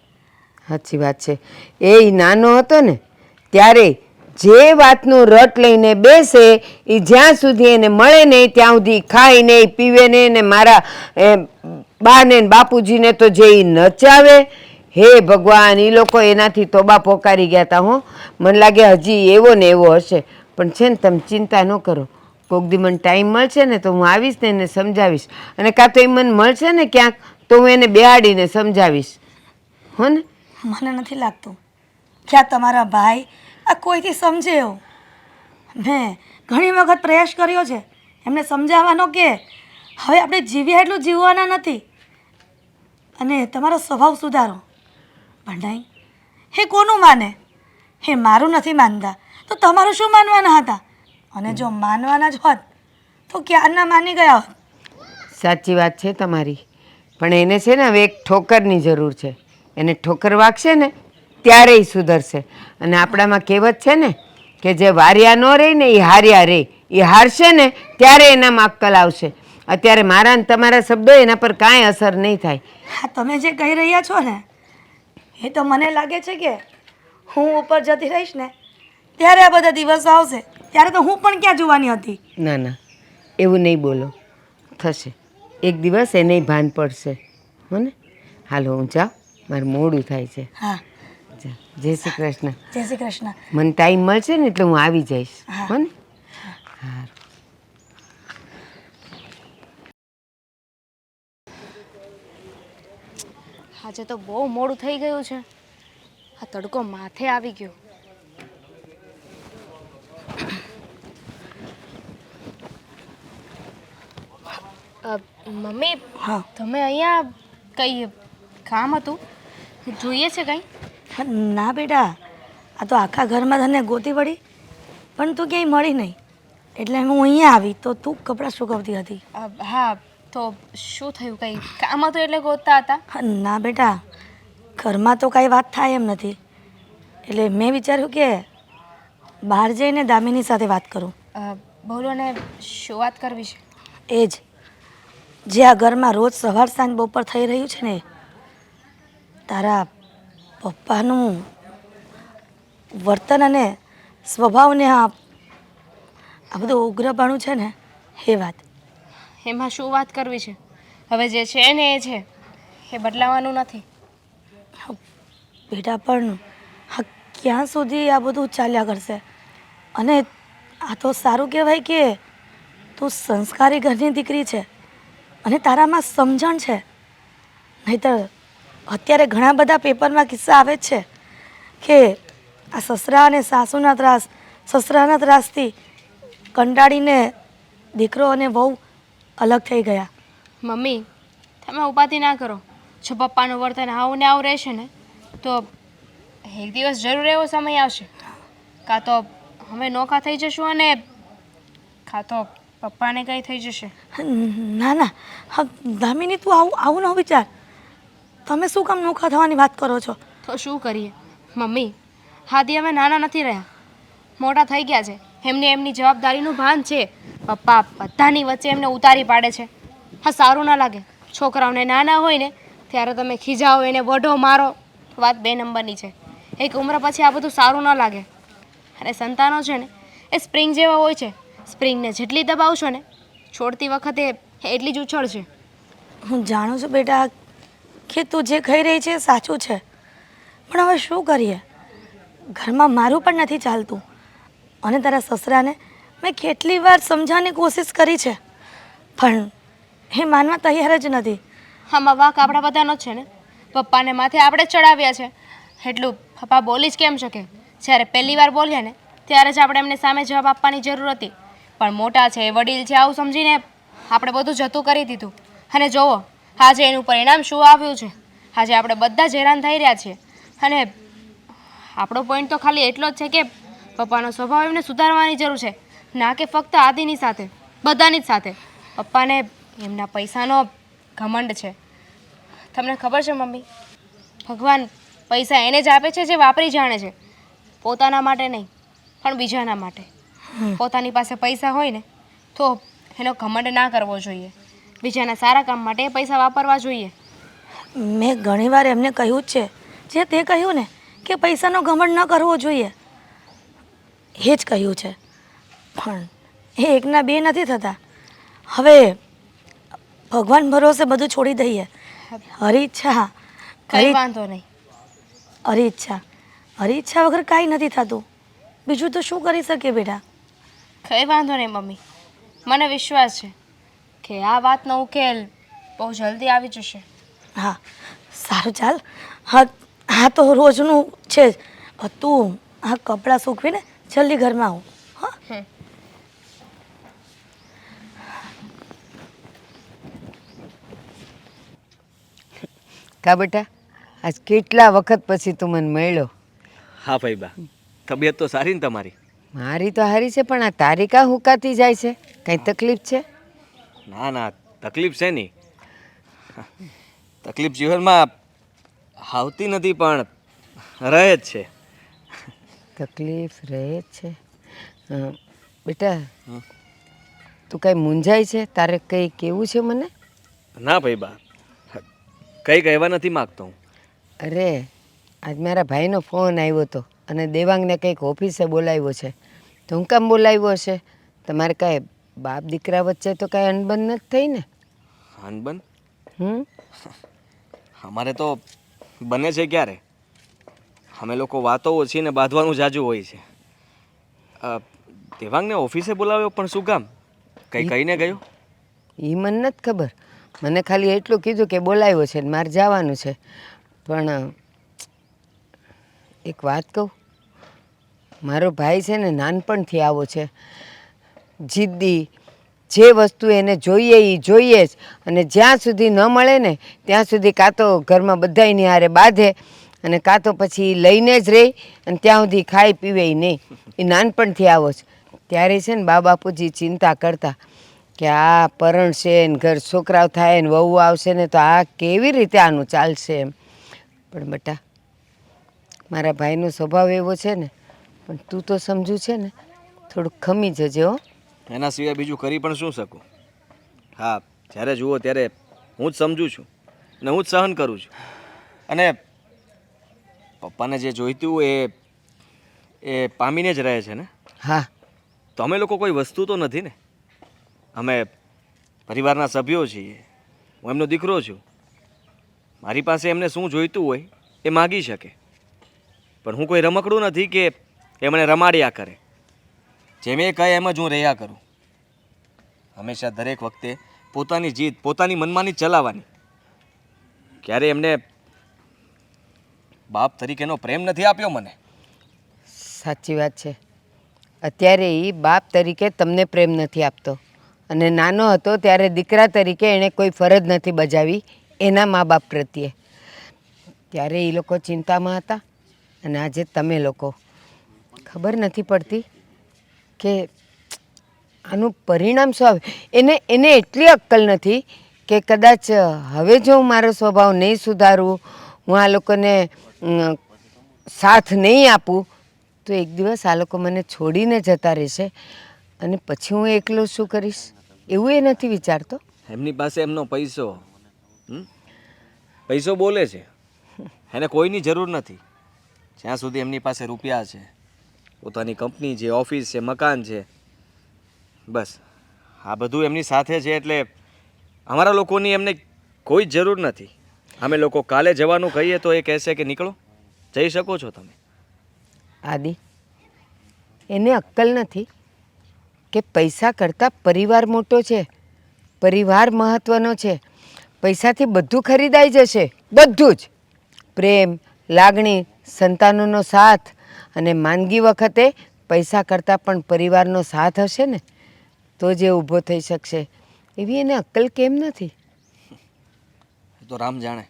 સાચી વાત છે. એ નાનો હતો ને ત્યારે જે વાતનું રટ લઈને બેસે એ જ્યાં સુધી એને મળે નહીં ત્યાં સુધી ખાય નહીં, પીવે નહીં ને મારા બા ને બાપુજીને તો જે ઈ નચાવે, હે ભગવાન, એ લોકો એનાથી તોબા પોકારી ગયા હતા. હો, મને લાગે હજી એવો ને એવો હશે. પણ છે ને, તમે ચિંતા ન કરો. કોક દી મને ટાઈમ મળશે ને તો હું આવીશ ને એને સમજાવીશ. અને કાં તો એ મને મળશે ને ક્યાંક તો હું એને બેહાડીને સમજાવીશ. હો ને? મને નથી લાગતું કે આ તમારા ભાઈ આ કોઈથી સમજે એવું. મેં ઘણી વખત પ્રયાસ કર્યો છે એમને સમજાવવાનો કે હવે આપણે જીવીએ એટલું જીવવાના નથી અને તમારો સ્વભાવ સુધારો. પણ નહીં, એ કોનું માને? એ મારું નથી માનતા તો તમારું શું માનવાના હતા? અને જો માનવાના જ હોત તો ક્યારના માની ગયા હોત. સાચી વાત છે તમારી. પણ એને છે ને હવે એક ઠોકરની જરૂર છે. એને ઠોકર વાગશે ને ત્યારે ઈ સુધરશે. અને આપણામાં કહેવત છે ને કે જે વાર્યા ન રહે ને એ હાર્યા રહે. એ હારશે ને ત્યારે એનામાં અક્કલ આવશે. અત્યારે મારા ને તમારા શબ્દો એના પર કાંઈ અસર નહીં થાય. હા, તમે જે કહી રહ્યા છો ને એ તો મને લાગે છે કે હું ઉપર જતી રહીશ ને ત્યારે આ બધા દિવસો આવશે. ત્યારે તો હું પણ ક્યાં જોવાની હતી. ના ના, એવું નહીં બોલો. થશે એક દિવસ એને ભાન પડશે. હો ને? હાલો હું જાઉં, મારું મોડું થાય છે. હા, જા, જય શ્રી કૃષ્ણ. જય શ્રી કૃષ્ણ. મને ટાઈમ મળશે ને એટલે હું આવી જઈશ. હા. હો ને? આજે તો બહુ મોડું થઈ ગયું છે. આ તડકો માથે આવી ગયો. મમ્મી, હા. તમે અહીંયા કઈ કામ હતું? જોઈએ છે કંઈ? ના બેટા, આ તો આખા ઘરમાં તને ગોતી વળી પણ તું ક્યાંય મળી નહીં એટલે હું અહીંયા આવી તો તું કપડાં સુકવતી હતી. હા, તો શું થયું? કંઈ કામ હતું એટલે ગોતતા હતા? ના બેટા, ઘરમાં તો કાંઈ વાત થાય એમ નથી એટલે મેં વિચાર્યું કે બહાર જઈને દામિની સાથે વાત કરું. બોલો ને, શું વાત કરવી છે? એ જ જે આ ઘરમાં રોજ સવાર સાંજ બપોર થઈ રહ્યું છે ને, તારા પપ્પાનું વર્તન અને સ્વભાવને આ બધું ઉગ્રપણું છે ને એ વાત. એમાં શું વાત કરવી છે? હવે જે છે ને એ છે, એ બદલાવાનું નથી. બેટા પણ હા, ક્યાં સુધી આ બધું ચાલ્યા કરશે? અને આ તો સારું કહેવાય કે તું સંસ્કારી ઘરની દીકરી છે અને તારામાં સમજણ છે. નહીંતર અત્યારે ઘણા બધા પેપરમાં કિસ્સા આવે જ છે કે આ સસરા અને સાસુના ત્રાસ, સસરાના ત્રાસથી કંટાળીને દીકરો અને વહુ અલગ થઈ ગયા. મમ્મી, તમે ઉપાધિ ના કરો. જો પપ્પાનું વર્તન આવું ને આવું રહેશે ને તો એક દિવસ જરૂર એવો સમય આવશે કાં તો અમે નોખા થઈ જશું અને કાં તો પપ્પાને કંઈ થઈ જશે. ના ના, હા દામિની, તું આવું ન વિચાર. તમે શું કામ નોખા થવાની વાત કરો છો? તો શું કરીએ મમ્મી, હાદી અમે નાના નથી રહ્યા, મોટા થઈ ગયા છે. એમને એમની જવાબદારીનું ભાન છે. પપ્પા બધાની વચ્ચે એમને ઉતારી પાડે છે. હા, સારું ના લાગે. છોકરાઓને નાના હોય ને ત્યારે તમે ખીજાવો, એને વઢો મારો, વાત 2 નંબરની છે. એક ઉંમર પછી આ બધું સારું ન લાગે. અને સંતાનો છે ને એ સ્પ્રિંગ જેવા હોય છે. સ્પ્રિંગને જેટલી દબાવશો ને છોડતી વખતે એટલી જ ઉછળશે. હું જાણું છું બેટા કે તું જે કહી રહી છે એ સાચું છે, પણ હવે શું કરીએ? ઘરમાં મારું પણ નથી ચાલતું અને તારા સસરાને મેં કેટલી વાર સમજાવવાની કોશિશ કરી છે પણ એ માનવા તૈયાર જ નથી. આમાં વાંક આપણા બધાનો જ છે ને. પપ્પાને માથે આપણે જ ચડાવ્યા છે. એટલું પપ્પા બોલી જ કેમ શકે? જ્યારે પહેલી વાર બોલ્યા ને ત્યારે જ આપણે એમને સામે જવાબ આપવાની જરૂર હતી. પણ મોટા છે, વડીલ છે, આવું સમજીને આપણે બધું જતું કરી દીધું. અને જોવો આજે એનું પરિણામ શું આવ્યું છે. આજે આપણે બધા જ હેરાન થઈ રહ્યા છીએ. અને આપણો પોઈન્ટ તો ખાલી એટલો જ છે કે પપ્પાનો સ્વભાવ એમને સુધારવાની જરૂર છે, ના કે ફક્ત આદિની સાથે, બધાની જ સાથે. પપ્પાને એમના પૈસાનો ઘમંડ છે. તમને ખબર છે મમ્મી, ભગવાન પૈસા એને જ આપે છે જે વાપરી જાણે છે. પોતાના માટે નહીં પણ બીજાના માટે. પોતાની પાસે પૈસા હોય ને તો એનો ઘમંડ ના કરવો જોઈએ. બીજાના સારા કામ માટે પૈસા વાપરવા જોઈએ. મેં ઘણીવાર એમને કહ્યું જ છે જે તે કહ્યું ને કે પૈસાનો ઘમંડ ન કરવો જોઈએ, એ જ કહ્યું છે. પણ એ એકના બે નથી થતા. હવે ભગવાન ભરોસે બધું છોડી દઈએ. હરી ઈચ્છા કંઈ વાંધો નહીં. હરી ઈચ્છા વગર કાંઈ નથી થતું. બીજું તો શું કરી શકીએ બેટા? કંઈ વાંધો નહીં મમ્મી, મને વિશ્વાસ છે કે આ વાતનો ઉકેલ બહુ જલ્દી આવી જશે. હા સારું ચાલ. હા તો રોજનું છે જ. તું આ કપડાં સૂકવીને જલ્દી ઘરમાં આવું. હા કા બેટા, આજ કેટલા વખત પછી તું મને મળ્યો. હા ભાઈ બા, તબિયત તો સારી ને તમારી? મારી તો હારી છે, પણ આ તારી કા હુકાતી જાય છે? કંઈ તકલીફ છે? ના ના, તકલીફ છે નહીં. તકલીફ જીવનમાં આવતી નથી પણ રહે જ છે. તકલીફ રહે જ છે. બેટા, તું કાંઈ મૂંઝાય છે? તારે કંઈ કેવું છે મને? ના ભાઈ બા, કંઈ કહેવા નથી માગતો હું. અરે આજ મારા ભાઈનો ફોન આવ્યો હતો અને દેવાંગને કંઈક ઓફિસે બોલાવ્યો છે. તો હું કામ બોલાવ્યો હશે? તમારે કાંઈ બાપ દીકરા વચ્ચે તો કાંઈ અનબન નથી થઈ ને? અનબન? હમ અમારે તો બને છે ક્યારે? અમે લોકો વાતો ઓછી ને બાંધવાનું જાજુ હોય છે. દેવાંગને ઓફિસે બોલાવ્યો પણ શું કામ? કંઈ કહીને ગયો? એ મને નથી ખબર. મને ખાલી એટલું કીધું કે બોલાવ્યો છે ને મારે જવાનું છે. પણ એક વાત કહું, મારો ભાઈ છે ને નાનપણથી આવો છે, જિદ્દી. જે વસ્તુ એને જોઈએ એ જોઈએ જ, અને જ્યાં સુધી ન મળે ને ત્યાં સુધી કાં તો ઘરમાં બધાયની હારે બાંધે અને કાં તો પછી લઈને જ રહે અને ત્યાં સુધી ખાઈ પીવે નહીં. એ નાનપણથી આવો છે. ત્યારે છે ને બાપુજી ચિંતા કરતા કે આ પરણશે ને ઘર છોકરાઓ થાય ને વહુ આવશે ને તો આ કેવી રીતે આનું ચાલશે એમ. પણ બેટા, મારા ભાઈનો સ્વભાવ એવો છે ને, પણ તું તો સમજુ છે ને, થોડુંક ખમી જજે હો. એના સિવાય બીજું કરી પણ શું શકું? હા, જ્યારે જુઓ ત્યારે હું જ સમજું છું અને હું જ સહન કરું છું. અને પપ્પાને જે જોઈતું હોય એ પામીને જ રહે છે ને. હા, તો અમે લોકો કોઈ વસ્તુ તો નથી ને. અમે પરિવારના સભ્યો છીએ. હું એમનો દીકરો છું. મારી પાસે એમને શું જોઈતું હોય એ માગી શકે. પણ હું કોઈ રમકડું નથી કે એ મને રમાડ્યા કરે. જેમ એ કહે એમ જ હું રહ્યા કરું. હંમેશા દરેક વખતે પોતાની જીદ, પોતાની મનમાની ચલાવવાની. ક્યારે એમને બાપ તરીકેનો પ્રેમ નથી આપ્યો મને. સાચી વાત છે. અત્યારે એ બાપ તરીકે તમને પ્રેમ નથી આપતો, અને નાનો હતો ત્યારે દીકરા તરીકે એણે કોઈ ફરજ નથી બજાવી એના મા બાપ પ્રત્યે. ત્યારે એ લોકો ચિંતામાં હતા, અને આજે તમે લોકો. ખબર નથી પડતી કે આનું પરિણામ શું આવે. એને એટલી અક્કલ નથી કે કદાચ હવે જો હું મારો સ્વભાવ નહીં સુધારું, હું આ લોકોને સાથ નહીં આપું, તો એક દિવસ આ લોકો મને છોડીને જતા રહેશે અને પછી હું એકલો શું કરીશ એવું એ નથી વિચારતો. એમની પાસે એમનો પૈસો, પૈસો બોલે છે. એને કોઈની જરૂર નથી. જ્યાં સુધી એમની પાસે રૂપિયા છે, પોતાની કંપની છે, ઓફિસ છે, મકાન છે, બસ આ બધું એમની સાથે છે. એટલે અમારા લોકોની એમને કોઈ જ જરૂર નથી. અમે લોકો કાલે જવાનું કહીએ તો એ કહેશે કે નીકળો, જઈ શકો છો તમે. આદિ, એને અક્કલ નથી કે પૈસા કરતાં પરિવાર મોટો છે, પરિવાર મહત્ત્વનો છે. પૈસાથી બધું ખરીદાઈ જશે, બધું જ. પ્રેમ, લાગણી, સંતાનોનો સાથ, અને માંદગી વખતે પૈસા કરતાં પણ પરિવારનો સાથ હશે ને તો જે ઊભો થઈ શકશે. એવી એને અક્કલ કેમ નથી? એ તો રામ જાણે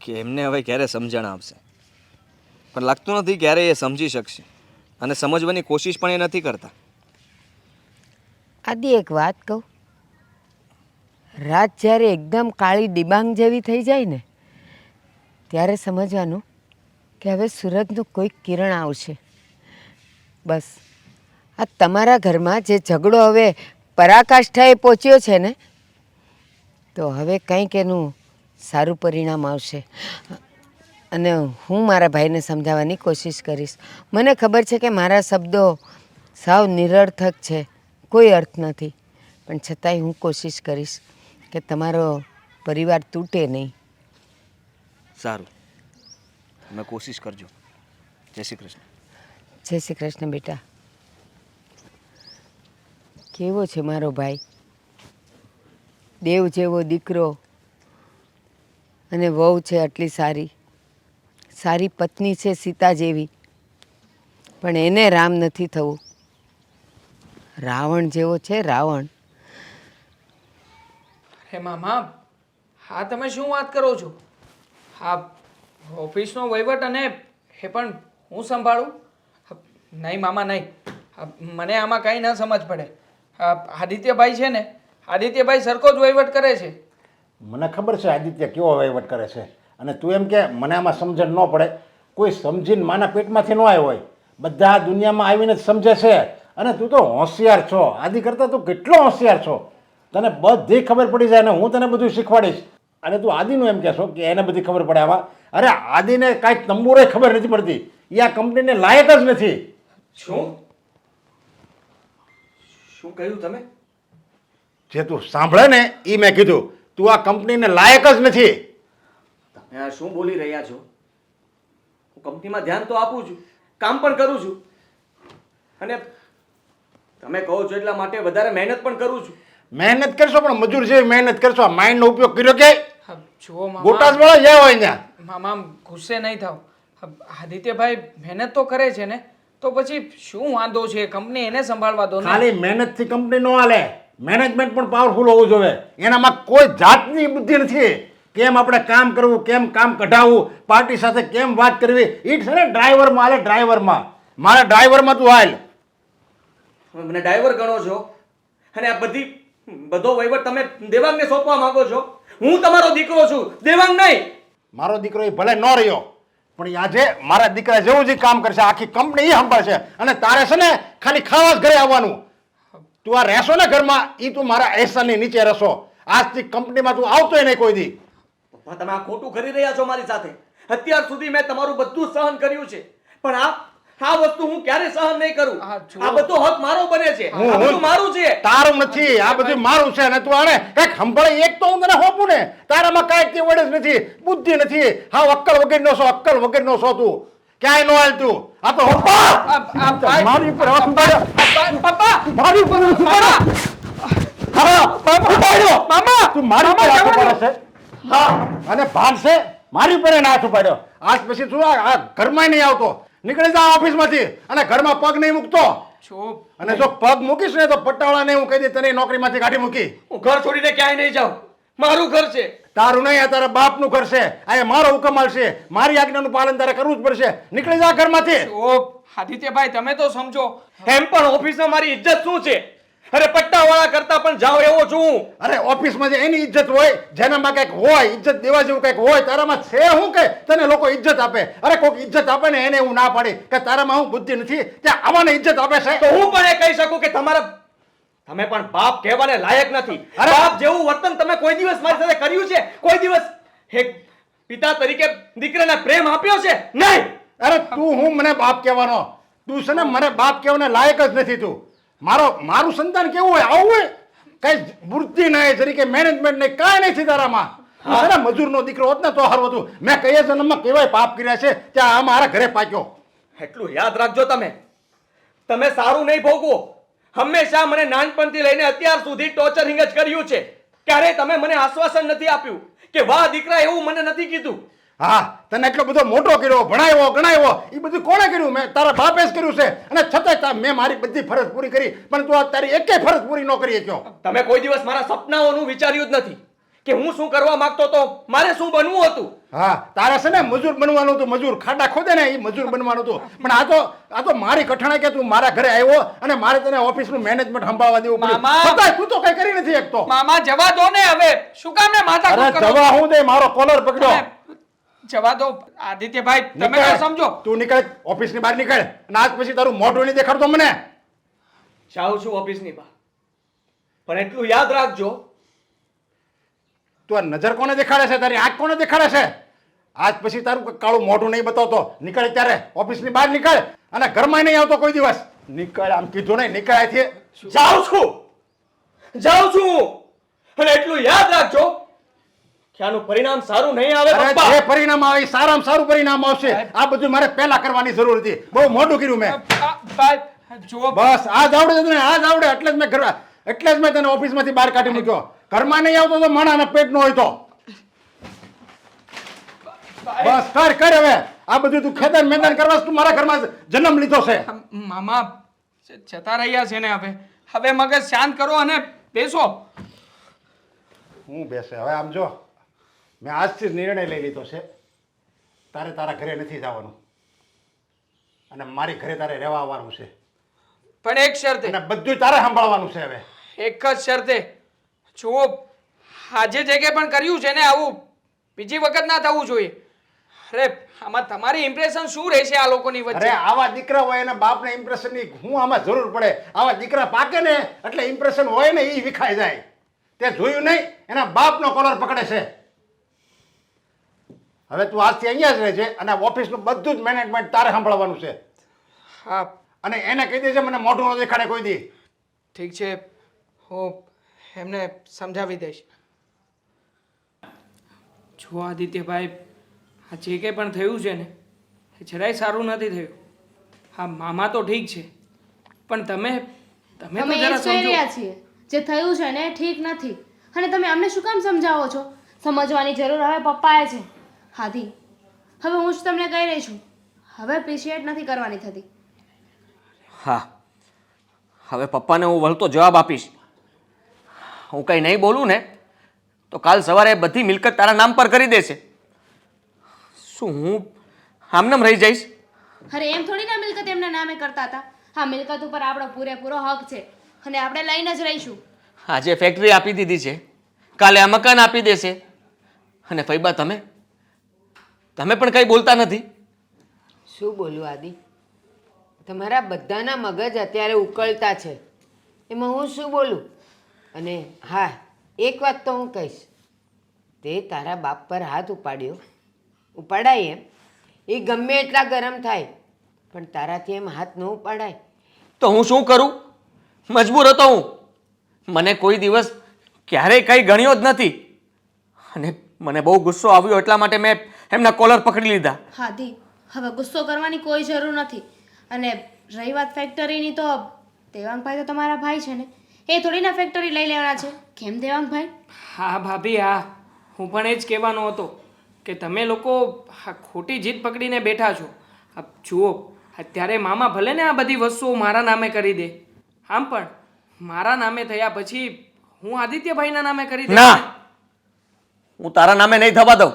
કે એમને હવે ક્યારે સમજણ આવશે. પણ લાગતું નથી ક્યારે એ સમજી શકશે, અને સમજવાની કોશિશ પણ એ નથી કરતા. આદિ, એક વાત કહું, રાત જ્યારે એકદમ કાળી ડિબાંગ જેવી થઈ જાય ને ત્યારે સમજવાનું કે હવે સૂરજનું કોઈક કિરણ આવશે. બસ આ તમારા ઘરમાં જે ઝઘડો હવે પરાકાષ્ઠાએ પહોંચ્યો છે ને, તો હવે કંઈક એનું સારું પરિણામ આવશે. અને હું મારા ભાઈને સમજાવવાની કોશિશ કરીશ. મને ખબર છે કે મારા શબ્દો સાવ નિરર્થક છે, કોઈ અર્થ નથી, પણ છતાંય હું કોશિશ કરીશ કે તમારો પરિવાર તૂટે નહીં. સારું, તમે કોશિશ કરજો. જય શ્રી કૃષ્ણ. જય શ્રી કૃષ્ણ બેટા. કેવો છે મારો ભાઈ? દેવ જેવો દીકરો અને વહુ છે આટલી સારી, સારી પત્ની છે સીતા જેવી, પણ એને રામ નથી થવું. રાવણ જેવો છે રાવણ. અરે મામા, હા તમે શું વાત કરો છો? હા, ઓફિસનો વહીવટ અને એ પણ હું સંભાળું? નહીં મામા નહીં, મને આમાં કંઈ ન સમજ પડે. આદિત્યભાઈ છે ને, આદિત્યભાઈ સરખો જ વહીવટ કરે છે. મને ખબર છે આદિત્ય કેવો વહીવટ કરે છે, અને તું એમ કે મને આમાં સમજણ ન પડે. કોઈ સમજીને માના પેટમાંથી ન આવ્યો હોય, બધા દુનિયામાં આવીને જ સમજે છે. અને તું તો હોશિયાર છો, આદિ કરતાં તું કેટલો હોશિયાર છો. તને બધી ખબર પડી જાય ને હું તને બધું શીખવાડીશ. અને તું આદિનું એમ કહેશો કે એને બધી ખબર પડે આમાં? અરે આદિને કાંઈ તંબુરે ખબર નથી પડતી. એ આ કંપનીને લાયક જ નથી. શું શું કહ્યું તમે? જે તું સાંભળે ને એ મેં કીધું. તું આ કંપનીને લાયક જ નથી. તમે આ શું બોલી રહ્યા છો? હું કંપનીમાં ધ્યાન તો આપું છું, કામ પણ કરું છું, અને તમે કહો છો એટલા માટે વધારે મહેનત પણ કરું છું. મહેનત કરશો પણ મજૂર જેવી મહેનત કરશો. માઇન્ડનો ઉપયોગ કર્યો કે જુઓ મામા, ગોટાસ વાળા જ્યાં હોય ત્યાં. મામા ગુસ્સે નહીં થાવ. આદિત્યભાઈ મહેનત તો કરે છે ને, તો પછી શું વાંધો છે? કંપની એને સંભાળવા દો ને. ખાલી મહેનતથી કંપની ન હાલે. મેનેજમેન્ટ પણ પાવરફુલ હોવું જોઈએ. એનામાં કોઈ જાતની બુદ્ધિ નથી. કેમ આપણે કામ કરવું, કેમ કામ કઢાવવું, પાર્ટી સાથે કેમ વાત કરવી, એ છે ને ડ્રાઈવરમાં હાલે. ડ્રાઈવરમાં મારા ડ્રાઈવરમાં તું હાલ. હવે મને ડ્રાઈવર ગણો છો અને આ બધો વહીવટ તમે દેવાંગને સોંપવા માંગો છો. હું તમારો દીકરો છું, દેવાંગ નહીં. મારો દીકરો એ ભલે ન રહ્યો, પણ એ આજે મારા દીકરા જેવું જ કામ કરશે. આખી કંપની એ સંભાળશે. અને તારે છે ને ખાલી ખાવા જ ઘરે આવવાનું. તું આ રહેશો ને ઘરમાં, એ તું મારા એહસાનની નીચે રહેશો. આજથી કંપનીમાં તું આવતોય નહીં કોઈ દી. પપ્પા, તમે આ ખોટું કરી રહ્યા છો મારી સાથે. અત્યાર સુધી મેં તમારું બધું સહન કર્યું છે, પણ આ વસ્તુ હું ક્યારે સહન નહીં કરું. આ બધો હક મારો બને છે, આ બધું મારું છે. તારું નથી, આ બધું મારું છે. અને તું આને કઈક સંભળે એક તો હું તને હોપું ને. તારામાં કાંઈ તે વડે જ નથી, બુદ્ધિ નથી. હા, અક્કલ વગરનો છો, અક્કલ વગરનો છો તું. ક્યાંય નો હાલ તું. આ તો હોપા મારી ઉપર હાથ ઉપાડ્યો. પપ્પા, મારી ઉપર હાથ ઉપાડ્યો. હા, ઉપાડ્યો. મામા, તું મારી ઉપર હાથ ઉપાડે છે. હા, અને ભાન છે મારી ઉપર એને હાથ ઉપાડ્યો. આજ પછી તું આ ઘરમાં નહીં આવતો. નીકળી જા ઓફિસમાંથી, અને ઘરમાં પગ નહીં મૂકતો. ચૂપ. અને જો પગ મૂકીશ ને તો પટ્ટાવાળાને હું કહી દઈ તને નોકરીમાંથી કાઢી મૂકી. હું ઘર છોડીને ક્યાંય નહીં જાઉં. મારું ઘર છે. તારું નહીં, આ તારા બાપનું ઘર છે. આ મારો હુકમ આવશે. મારી આજ્ઞાનું પાલન તારે કરવું જ પડશે. નીકળી જા ઘરમાંથી. ચૂપ. આદિત્યભાઈ તમે તો સમજો. એમ પણ ઓફિસમાં મારી ઇજ્જત શું છે? અરે પટ્ટાવાળા કરતા પણ જાવ એવો છું. અરે ઓફિસમાં જે એની ઇજ્જત હોય, જેનામાં કંઈક હોય, ઇજ્જત દેવા જેવું કંઈક હોય, તારામાં છે હું કે તને લોકો ઇજ્જત આપે? અરે કોઈક ઇજ્જત આપે ને એને હું ના પાડી કે તારામાં હું બુદ્ધિ નથી, ત્યાં આવાને ઇજ્જત આપે છે. તો હું પણ એ કહી શકું કે તમે પણ બાપ કહેવાને લાયક નથી. અરે! બાપ જેવું વર્તન તમે કોઈ દિવસ મારી સાથે કર્યું છે? કોઈ દિવસ એક પિતા તરીકે દીકરાને પ્રેમ આપ્યો છે? નહીં. અરે તું હું મને બાપ કહેવાનો? તું છે ને મને બાપ કહેવાને લાયક જ નથી તું. મારું સંતાન કેવું હોય, આવું હોય? કઈ બુદ્ધિ નહીં, તરીકે મેનેજમેન્ટ નહીં, કાંઈ નથી તારામાં. હા, મજૂરનો દીકરો હોત ને તો સારું હતું. મેં કયા જન્મમાં કેવાય પાપ કર્યા છે, ત્યાં આ મારા ઘરે પાક્યો. એટલું યાદ રાખજો. તમે સારું નહીં ભોગવો. હંમેશા મને નાનપણથી લઈને અત્યાર સુધી ટોર્ચરિંગ જ કર્યું છે. ક્યારેય તમે મને આશ્વાસન નથી આપ્યું કે વાહ દીકરા, એવું મને નથી કીધું. હા, તને એટલો બધો મોટો કર્યો, ભણાવ્યો, ગણાવ્યો, એ બધું કોણે કર્યું? મેં તારા બાપે જ કર્યું છે. અને છતાંય મેં મારી બધી ફરજ પૂરી કરી, પણ તું આ તારી એકેય ફરજ પૂરી ન કરી શક્યો. તમે કોઈ દિવસ મારા સપનાઓનું વિચાર્યું જ નથી કે હું શું કરવા માંગતો તો, મારે શું બનવું હતું. હા, તારે છે ને મજૂર બનવાનું હતું. મજૂર ખાડા ખોદે ને એ મજૂર બનવાનું હતું. પણ આ તો મારી કઠણાઈ કે તું મારા ઘરે આવ્યો અને મારે તને ઓફિસનું મેનેજમેન્ટ સંભાળવા દેવું પડ્યું. મામા! છતાંય તું તો કઈ કરી નથી એક તો. મામા જવા દો ને હવે. શું કામ ને માથા અરે કૂટ કરો? જવા હું દે, મારો કોલર પકડ્યો. જવા દો આદિત્યભાઈ, તમે નીકળ. તો સમજો. તું નીકળ, ઓફિસની બહાર નીકળ. અને આજ પછી તારું મોઢું નહીં દેખાડતો મને. જાઉં છું ઓફિસની બહાર, પણ એટલું યાદ રાખજો. તું આ નજર કોને દેખાડે છે? તારી આંખ કોને દેખાડે છે? આજ પછી તારું કાળું મોઢું નહીં બતાવતો. નીકળ ત્યારે, ઓફિસની બહાર નીકળ. અને ઘરમાં નહીં આવતો કોઈ દિવસ. નીકળ, આમ કીધું નહીં, નીકળ અહીંથી. જાઉં છું. જાઉં છું અને એટલું યાદ રાખજો કે આનું પરિણામ સારું નહીં આવે અરે પપ્પા. જે પરિણામ આવે એ સારામાં સારું પરિણામ આવશે. આ બધું મારે પહેલા કરવાની જરૂર હતી. બહુ મોટું કર્યું મેં. ભાઈ જુઓ બસ આ જ આવડે તને, આ જ આવડે એટલે જ મેં એટલે જ મેં તને ઓફિસમાંથી બહાર કાઢી મૂક્યો. ઘરમાં નહીં આવતો તો માણાના પેટ નો હોય તો. બસ કર કર હવે. આ બધું તું ખેતર મેદાન કરવા તું મારા ઘરમાં જન્મ લીધો છે. મામા જતા રહ્યા છે ને હવે મગજ શાંત કરો અને બેસો. હું બેસે હવે આમ જો, મેં આજથી જ નિર્ણય લઈ લીધો છે. તારે તારા ઘરે નથી જવાનું અને મારી ઘરે તારે રહેવા આવવાનું છે પણ એક શરતે, અને બધું તારે સંભાળવાનું છે. હવે એક જ શરતે. જુઓ આજે જે કંઈ પણ કર્યું છે ને આવું બીજી વખત ના થવું જોઈએ. અરે આમાં તમારી ઇમ્પ્રેશન શું રહેશે આ લોકોની અરે વચ્ચે? આવા દીકરા હોય એના બાપને ઇમ્પ્રેશનની હું આમાં જરૂર પડે? આવા દીકરા પાકે ને એટલે ઇમ્પ્રેશન હોય ને એ વિખાઈ જાય. તે જોયું નહીં, એના બાપનો કોલર પકડે છે. હવે તું આજથી અહીંયા જ રહેજે અને ઓફિસનું બધું જ મેનેજમેન્ટ તારે સંભાળવાનું છે. હા અને એને કહી દેજે મને મોઢું ન દેખાડે કોઈ દી. ઠીક છે, હું એમને સમજાવી દઈશ. જો આદિત્યભાઈ, આ જે કંઈ પણ થયું છે ને એ જરાય સારું નથી થયું. હા મામા તો ઠીક છે પણ તમે તમે અમે તો એ જરા જ કહી સમજો. રહ્યા છીએ જે થયું છે ને એ ઠીક નથી અને તમે અમને શું કામ સમજાવો છો? સમજવાની જરૂર હવે પપ્પાએ છે. હાદી, હવે હું જ તમને કહી રહી છું, હવે એપ્રિશિએટ નથી કરવાની થતી. હા, હવે પપ્પાને હું વળતો જવાબ આપીશ. હું કંઈ નહીં બોલું ને તો કાલ સવારે બધી મિલકત તારા નામ પર કરી દેશે. શું હું આમનામ રહી જઈશ? અરે એમ થોડી ના મિલકત એમના નામે કરતા હતા. હા, મિલકત ઉપર આપણો પૂરેપૂરો હક છે અને આપણે લઈને જ રહીશું. આજે ફેક્ટરી આપી દીધી છે, કાલે આ મકાન આપી દેશે. અને ફૈબા તમે પણ કંઈ બોલતા નથી. શું બોલું આદિ? તમારા બધાના મગજ અત્યારે ઉકળતા છે, એમાં હું શું બોલું? અને હા, એક વાત તો હું કહીશ, તે તારા બાપ પર હાથ ઉપાડાય એમ એ ગમે એટલા ગરમ થાય પણ તારાથી એમ હાથ ન ઉપાડાય. તો હું શું કરું? મજબૂર હતો હું. મને કોઈ દિવસ ક્યારેય કંઈ ગણ્યો જ નથી. અને મને બહુ ગુસ્સો આવ્યો એટલા માટે મેં એમના કોલર પકડી લીધા. હાદી, હવે ગુસ્સો કરવાની કોઈ જરૂર નથી. અને રહી વાત ફેક્ટરીની, તો દેવાંગભાઈ તો તમારા ભાઈ છે ને, એ થોડી ના ફેક્ટરી લઈ લેવાના છે. કેમ દેવાંગભાઈ? હા ભાભી, હા હું પણ એ જ કહેવાનો હતો કે તમે લોકો આ ખોટી જીદ પકડીને બેઠા છો. આ જુઓ, અત્યારે મામા ભલે ને આ બધી વસ્તુઓ મારા નામે કરી દે, આમ પણ મારા નામે થયા પછી હું આદિત્યભાઈના નામે કરી દઈશ. ના, હું તારા નામે નહીં થવા દઉં.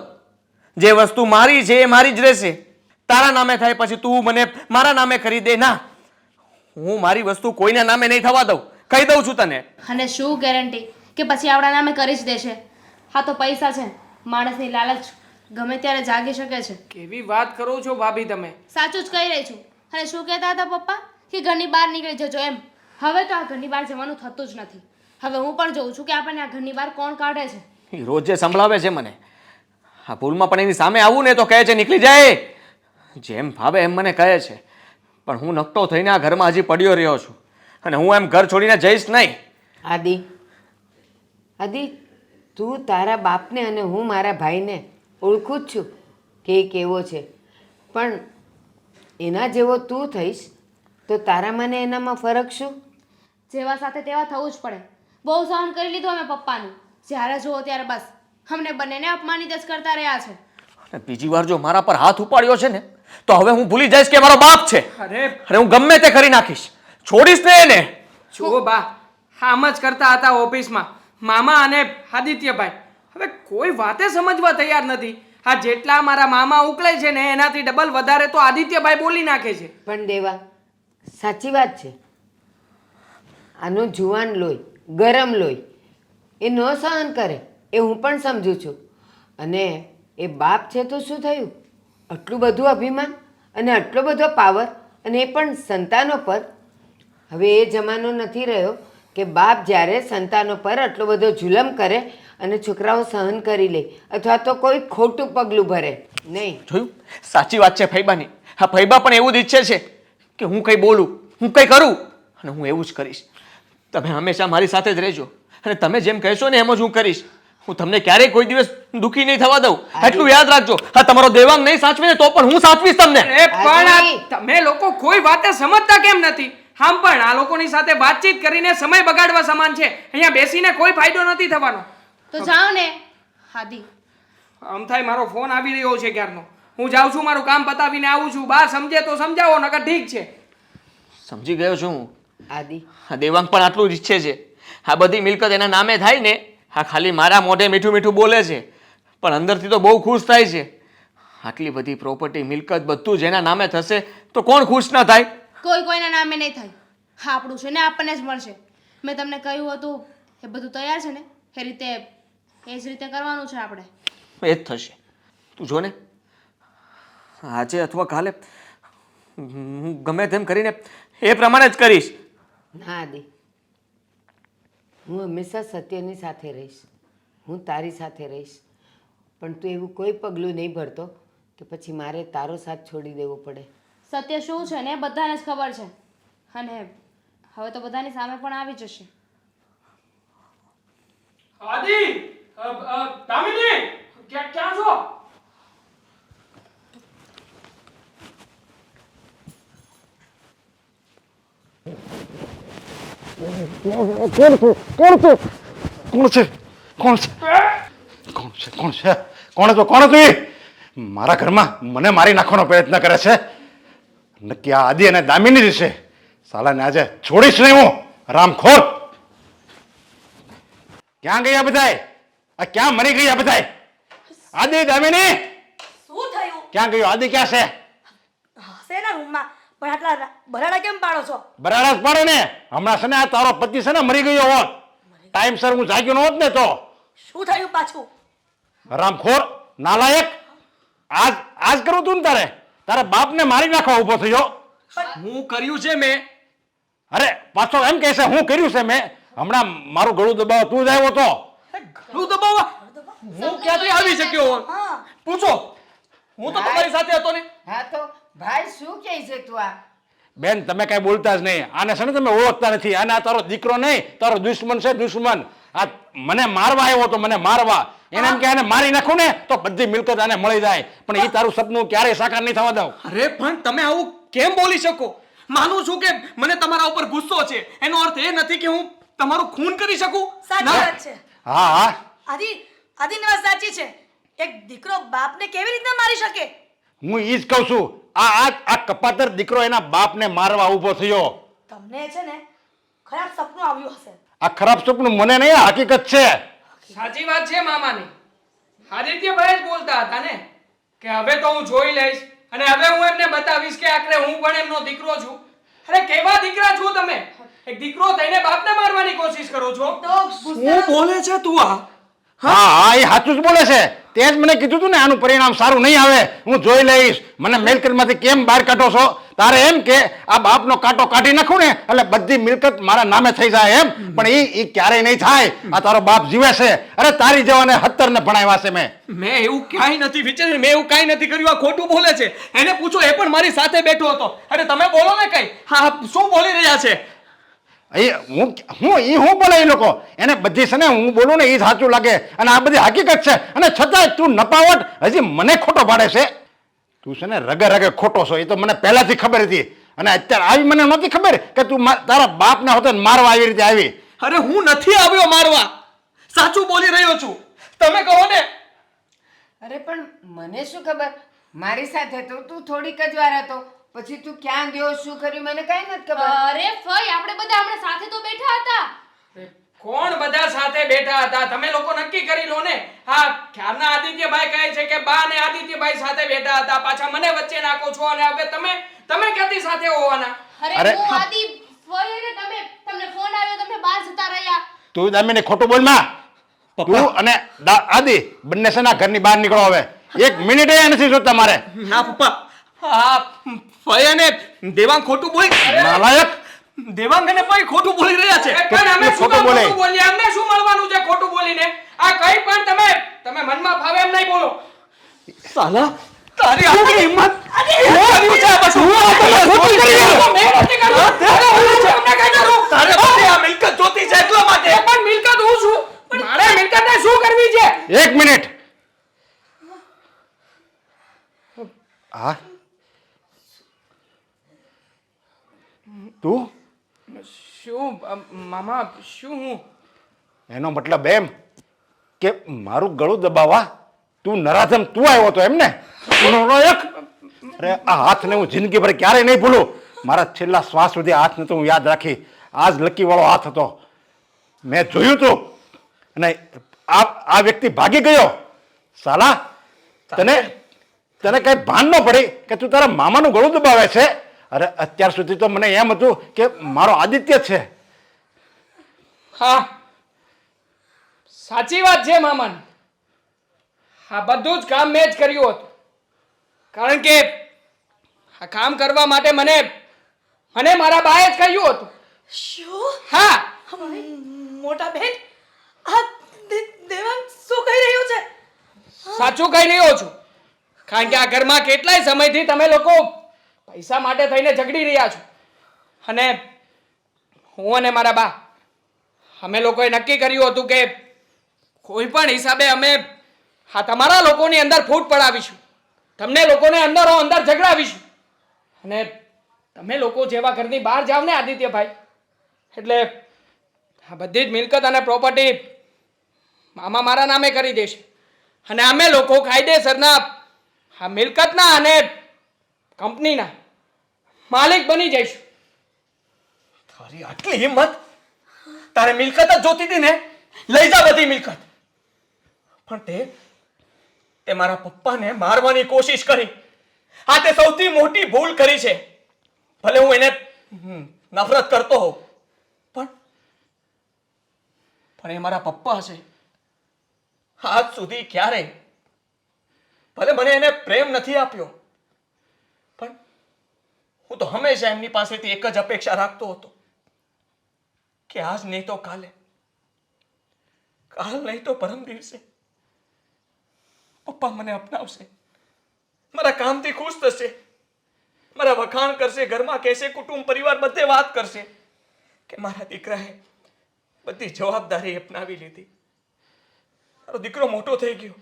જે વસ્તુ મારી છે એ મારી જ રહેશે. તારા નામે થાય પછી તું મને મારા નામે કરી દે. ના, હું મારી વસ્તુ કોઈના નામે નહીં થવા દઉં. કહી દઉં છું તને. અને શું ગેરંટી કે પછી આપણા નામે કરી જ દેશે? હા, તો પૈસા છે, માણસની લાલચ ગમે ત્યારે જાગી શકે છે. કેવી વાત કરો છો ભાભી તમે? સાચું જ કહી રહી છું. અને શું કહેતા હતા પપ્પા? કે ઘરની બહાર નીકળી જજો એમ. હવે તો આ ઘરની બહાર જવાનું થતું જ નથી. હવે હું પણ જોઉં છું કે આપણને આ ઘરની બહાર કોણ કાઢે છે. એ રોજ જે સંભળાવે છે મને, આ ભૂલમાં પણ એની સામે આવું ને તો કહે છે નીકળી જાય. જેમ ભાવે એમ મને કહે છે, પણ હું નકટો થઈને આ ઘરમાં હજી પડ્યો રહ્યો છું અને હું એમ ઘર છોડીને જઈશ નહીં. આદિ, તું તારા બાપને અને હું મારા ભાઈને ઓળખું જ છું કે એ કેવો છે, પણ એના જેવો તું થઈશ તો તારામાં ને એનામાં ફરક શું? જેવા સાથે તેવા થવું જ પડે. બહુ સહન કરી લીધું અમે પપ્પાનું. જ્યારે જુઓ ત્યારે બસ અમને બંનેને અપમાનિત જ કરતા રહ્યા છે. અને બીજી વાર જો મારા પર હાથ ઉપાડ્યો છે ને તો હવે હું ભૂલી જઈશ કે મારો બાપ છે. અરે અને હું ગમે તે કરી નાખીશ, છોડીશ ને એને. જુઓ બા, આમ જ કરતા હતા ઓફિસમાં મામા અને આદિત્યભાઈ. હવે કોઈ વાતે સમજવા તૈયાર નથી. આ જેટલા મારા મામા ઉકળે છે ને એનાથી ડબલ વધારે તો આદિત્યભાઈ બોલી નાખે છે. પણ દેવા, સાચી વાત છે, આનું જુવાન લોહી, ગરમ લોહી એ ન સહન કરે એ હું પણ સમજુ છું. અને એ બાપ છે તો શું થયું? આટલું બધું અભિમાન અને આટલો બધો પાવર, અને એ પણ સંતાનો પર. હવે એ જમાનો નથી રહ્યો કે બાપ જ્યારે સંતાનો પર આટલો બધો જુલમ કરે અને છોકરાઓ સહન કરી લે અથવા તો કોઈ ખોટું પગલું ભરે નહીં. જોયું? સાચી વાત છે ફૈબાની. હા, ફૈબા પણ એવું જ ઈચ્છે છે કે હું કંઈ બોલું, હું કંઈ કરું, અને હું એવું જ કરીશ. તમે હંમેશા મારી સાથે જ રહેજો. અને તમે જેમ કહેશો ને એમ જ હું કરીશ. હું તમને ક્યારેય કોઈ દિવસ દુઃખી નહીં થવા દઉં. એટલું યાદ રાખજો. હા, તમારો દેવાંગ નહીં સાચવે ને તો પણ હું સાચવીશ તમને. એ પણ આ આદિ! તમે લોકો કોઈ વાતે સમજતા કેમ નથી? આમ પણ આ લોકોની સાથે વાતચીત કરીને સમય બગાડવા સમાન છે. અહીંયા બેસીને કોઈ ફાયદો નથી થવાનો. તો જાઓ ને હાદી. આમ થાય મારો ફોન આવી રહ્યો છે ક્યારનો. હું જાઉં છું, મારું કામ પતાવીને આવું છું. બા સમજે તો સમજાવો, નકર ઠીક છે. સમજી ગયો છું હું. આદિ આ દેવાંગ પણ આટલું જ ઈચ્છે છે. આ બધી મિલકત એના નામે થાય ને, આ ખાલી મારા મોઢે મીઠું મીઠું બોલે છે, પણ અંદરથી તો બહુ ખુશ થાય છે. આટલી બધી પ્રોપર્ટી મિલકત બધું જ એના નામે થશે તો કોણ ખુશ ના થાય? કોઈ કોઈના નામે નહીં થાય. હા, આપણું છે ને આપણને જ મળશે. મેં તમને કહ્યું હતું એ બધું તૈયાર છે ને, એ જ રીતે કરવાનું છે આપણે. એ જ થશે. તું જો ને, આજે અથવા કાલે હું ગમે તેમ કરીને એ પ્રમાણે જ કરીશ. ના આદિ, હું હંમેશા સત્યની સાથે રહીશ. હું તારી સાથે રહીશ. પણ તું એવું કોઈ પગલું નહીં ભરતો કે પછી મારે તારો સાથ છોડી દેવો પડે. સત્ય શું છે ને બધાને જ ખબર છે, અને હવે તો બધાની સામે પણ આવી જશે. આદિ, દામિની, ક્યાં છો? કોણ છે? કોણ છે? કોણ છે? કોણ તું? મારા ઘરમાં મને મારી નાખવાનો પ્રયત્ન કરે છે. નક્કી આ આદિ અને દામિની જ છે. સાલાને આજે છોડીશ નહીં હું. રામખોર! ક્યાં ગયા બધાય? આ ક્યાં મરી ગયા બધાય? આદિ, દામિની શું થયું? ક્યાં ગયો? આદિ ક્યાં છે? હશે ને રૂમમાં, પણ આટલા બરાડા કેમ પાડો છો? બરાડા જ પાડે ને. હમણાં છે ને આ તારો પતિ છે ને મરી ગયો હોત, ટાઈમસર હું જાગ્યો ન હોત ને તો. શું થયું પાછું? હરામખોર, નાલાયક! આજ કરું તું ને તારે તારા બાપને મારી નાખવા ઊભો થયો. હું કર્યું છે મેં. અરે પાછો એમ કહે છે હું કર્યું છે મેં. હમણાં મારું ગળું દબાવ તું જ આવ્યો તો. હું દબાવવા? હું ક્યાંથી આવી શક્યો હોત? પૂછો. હું તો તમારી સાથે હતો ને. હા તો ભાઈ શું કહે છે તું આ? બેન, તમે કઈ બોલતા જ નહીં. આને છે ને તમે ઓળખતા નથી. આને આ તારો દીકરો નહીં, તારો દુશ્મન છે, દુશ્મન. આ મને મારવા આવ્યો તો, મને મારવા. એને એમ કે આને મારી નાખું ને તો બધી મિલકત આને મળી જાય. પણ એ તારું સપનું ક્યારેય સાકાર નહીં થવા દઉં. અરે પણ તમે આવું કેમ બોલી શકો? માનું છું કે મને તમારા ઉપર ગુસ્સો છે, એનો અર્થ એ નથી કે હું તમારું ખૂન કરી શકું. સાચી વાત છે. હા હા, આદિની વાત સાચી છે. એક દીકરો બાપને કેવી રીતના મારી શકે? હું ઈ જ કહું છું. આ કપાતર દીકરો એના બાપને મારવા ઊભો થયો. તમને છે ને ખરાબ સપનું આવ્યું હશે. આ ખરાબ સપનું મને નહીં, આ હકીકત છે. સાચી વાત છે મામાની. આદિત્યભાઈ જ બોલતા હતા ને કે હવે તો હું જોઈ લઈશ અને હવે હું એમને બતાવીશ કે આખરે હું પણ એમનો દીકરો છું. અરે કેવા દીકરા છો તમે? એક દીકરો થઈને બાપને મારવાની કોશિશ કરો છો. શું બોલે છે તું આ? હા હા, એ સાચું જ બોલે છે. તે જ મને કીધું તું ને આનું પરિણામ સારું નહીં આવે, હું જોઈ લઈશ. મને મિલકતમાંથી કેમ બહાર કાઢો છો? તારે એમ કે આ બાપનો કાંટો કાઢી નાખું ને એટલે બધી મિલકત મારા નામે થઈ જાય એમ. પણ એ ક્યારેય નહીં થાય. આ તારો બાપ જીવે છે. અરે તારી જેવાને 17 ને ભણાવ્યા છે મેં. મેં એવું કાંઈ નથી વિચાર્યું, મેં એવું કાંઈ નથી કર્યું. આ ખોટું બોલે છે. એને પૂછો, એ પણ મારી સાથે બેઠો હતો. અરે તમે બોલો ને કઈ. હા, શું બોલી રહ્યા છે? હું બોલે એ લોકો એને બધી છે ને હું બોલું ને એ સાચું લાગે અને આ બધી હકીકત છે. અને છતાંય તું નપાવટ હજી મને ખોટો પાડે છે. તું છે ને રગે રગે ખોટો છો, એ તો મને પહેલાથી ખબર હતી. અને અત્યારે આવી મને નહોતી ખબર કે તું તારા બાપને હોતે મારવા આવી રીતે આવી. અરે હું નથી આવ્યો મારવા, સાચું બોલી રહ્યો છું. તમે કહો ને. અરે પણ મને શું ખબર? મારી સાથે તો તું થોડીક જ વાર હતો, પછી તું ક્યાં ગયો, શું કર્યું, મને કાંઈ નથી ખબર. અરે ફઈ, આપણે બધા હમણાં સાથે તો બેઠા હતા. કોણ બધા સાથે બેઠા હતા? તમે લોકો નક્કી કરી લો ને. હા, ખ્યાલના આદિત્યભાઈ કહે છે કે બા અને આદિત્યભાઈ સાથે બેઠા હતા, પાછા મને વચ્ચે નાખો છો. અને હવે તમે ક્યાંથી સાથે હોવાના? અરે હું આદિ ફઈ અને તમને ફોન આવ્યો, તમે બહાર જતા રહ્યા. તું દામીને ખોટું બોલ માં. તું અને આદિ બંને છે ને ઘરની બહાર નીકળો હવે. 1 મિનિટ એ નથી જોતા મારે. ના પપ્પા, હા ફઈ અને દેવાંગ ખોટું બોલી. નાલાયક! દેવાંગ અને ફઈ ખોટું બોલી રહ્યા છે. પણ અમે શું ખોટું બોલે? ખોટું બોલીએ? અમને શું મળવાનું છે ખોટું બોલીને? આ કઈ પણ તમે મનમાં ફાવે એમ નહીં બોલો. સાલા, તારી આટલી હિંમત! શું કર્યું છે આ બધું? મેં નથી કર્યું. તારે બધી આ મિલકત જોતી છે એટલા માટે. પણ મિલકત હું તું શું મામા શું હું એનો મતલબ એમ કે મારું ગળું દબાવવા તું નરાધમ તું આવ્યો હતો એમ ને એક અરે આ હાથને હું જિંદગીભર ક્યારેય નહીં ભૂલું. મારા છેલ્લા શ્વાસ સુધી હાથને તો હું યાદ રાખી. આ જ લકીવાળો હાથ હતો. મેં જોયું તું અને આ વ્યક્તિ ભાગી ગયો. સાલા તને તને કઈ ભાન ન પડી કે તું તારા મામાનું ગળું દબાવે છે. અરે અત્યાર સુધી તો મને એમ હતું કે મારો આદિત્ય છે. હા સાચી વાત છે મામાની. આ બધું જ કામ મેં જ કર્યું હતું. કારણ કે આ કામ કરવા માટે મને મારા બાએ જ કહ્યું હતું. શું હા મોટા બેન આ દેવાંગ શું કહી રહ્યો છે? સાચું કહી રહ્યો છું. કારણ કે આ ઘરમાં કેટલાય સમયથી તમે લોકો પૈસા માટે થઈને ઝઘડી રહ્યા છો. અને હું અને મારા બા અમે લોકોએ નક્કી કર્યું હતું કે કોઈ પણ હિસાબે અમે હા તમારા લોકોની અંદર ફૂટ પડાવીશું. તમને લોકોને અંદરો અંદર ઝઘડાવીશું. અને તમે લોકો જેવા ઘરની બહાર જાવ ને આદિત્યભાઈ એટલે આ બધી જ મિલકત અને પ્રોપર્ટી મામા મારા નામે કરી દેશે. અને અમે લોકો કાયદેસરના આ મિલકતના અને કંપનીના માલિક બની જઈશું. તારી આટલી હિંમત! તારે મિલકત જ જોતી હતી ને? લઈ જા બધી મિલકત. પણ તે મારા પપ્પાને મારવાની કોશિશ કરી. આ તે સૌથી મોટી ભૂલ કરી છે. ભલે હું એને નફરત કરતો હોઉં પણ એ મારા પપ્પા છે. આજ સુધી ક્યારેય ભલે મને એને પ્રેમ નથી આપ્યો પણ હું તો હંમેશા એમની પાસેથી એક જ અપેક્ષા રાખતો હતો કે આજ નહીં તો કાલ નહીં તો પરમ દિવસે પપ્પા મને અપનાવશે, મારા કામથી ખુશ થશે, મારા વખાણ કરશે, ઘરમાં કહેશે, કુટુંબ પરિવાર બધે વાત કરશે કે મારા દીકરાએ બધી જવાબદારી અપનાવી લીધી, મારો દીકરો મોટો થઈ ગયો.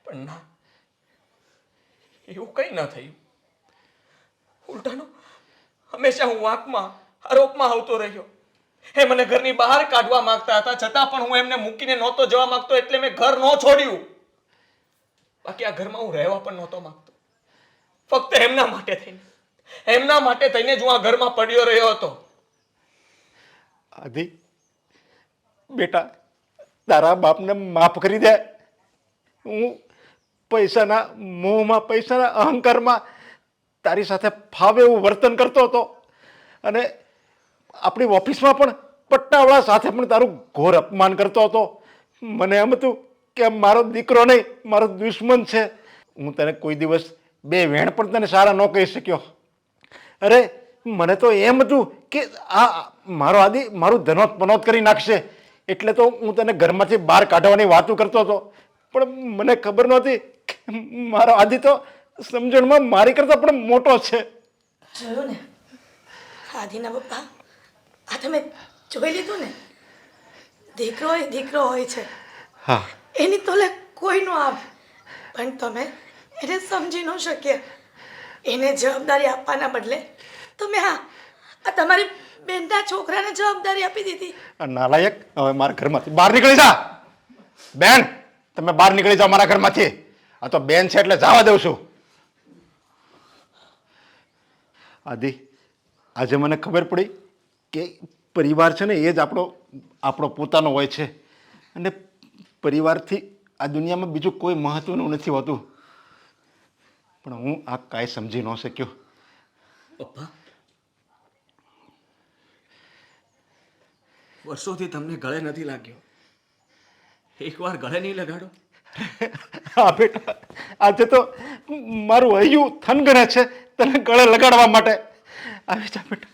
પણ ના, એવું કંઈ ન થયું. ઉલટાનું હંમેશા હું વાંકમાં આરોપમાં આવતો રહ્યો. એ મને ઘરની બહાર કાઢવા માંગતા હતા, છતાં પણ હું એમને મૂકીને નહોતો જવા માંગતો, એટલે મેં ઘર ન છોડ્યું. બાકી આ ઘરમાં હું રહેવા પણ નહોતો માંગતો. ફક્ત એમના માટે થઈને જ હું આ ઘરમાં પડ્યો રહ્યો હતો. આદિ બેટા, તારા બાપને માફ કરી દે. હું પૈસાના મોહમાં, પૈસાના અહંકારમાં તારી સાથે ફાવે એવું વર્તન કરતો હતો અને આપણી ઓફિસમાં પણ પટ્ટાવાળા સાથે પણ તારું ઘોર અપમાન કરતો હતો. મને એમ હતું કે મારો દીકરો નહીં, મારો દુશ્મન છે. હું તને કોઈ દિવસ બે વેણ પણ તને સારા ન કહી શક્યો. અરે મને તો એમ હતું કે આ મારો આદિ મારું ધનોત પનોત કરી નાખશે, એટલે તો હું તને ઘરમાંથી બહાર કાઢવાની વાતો કરતો હતો. પણ મને ખબર નહોતી કે મારો આદિ તો સમજણમાં મારી કરતાં પણ મોટો છે. જોયું ને આદિના પપ્પા, આ તમે જોઈ લીધું ને, દીકરો એ દીકરો હોય છે. હા, એની તોલે કોઈ ન આવે, પણ તમે એને સમજી ન શક્યા. એને જવાબદારી આપવાના બદલે તમે આ તમારી બેનના છોકરાને જવાબદારી આપી દીધી. આ નાલાયક, હવે મારા ઘરમાંથી બહાર નીકળી જા. બેન, તમે બહાર નીકળી જાઓ મારા ઘરમાંથી. આ તો બેન છે એટલે જવા દઉં છું. આદિ, આજે મને ખબર પડી કે પરિવાર છે ને એ જ આપણો પોતાનો હોય છે અને પરિવારથી આ દુનિયામાં બીજું કોઈ મહત્વનું નથી હોતું. પણ હું આ કાંઈ સમજી ન શક્યો. પપ્પા, વર્ષોથી તમને ગળે નથી લાગ્યો, એકવાર ગળે નહીં લગાડો. હા બેટા, આજે તો મારું હૈયું થનગને છે તને ગળે લગાડવા માટે. આવી જા બેટા.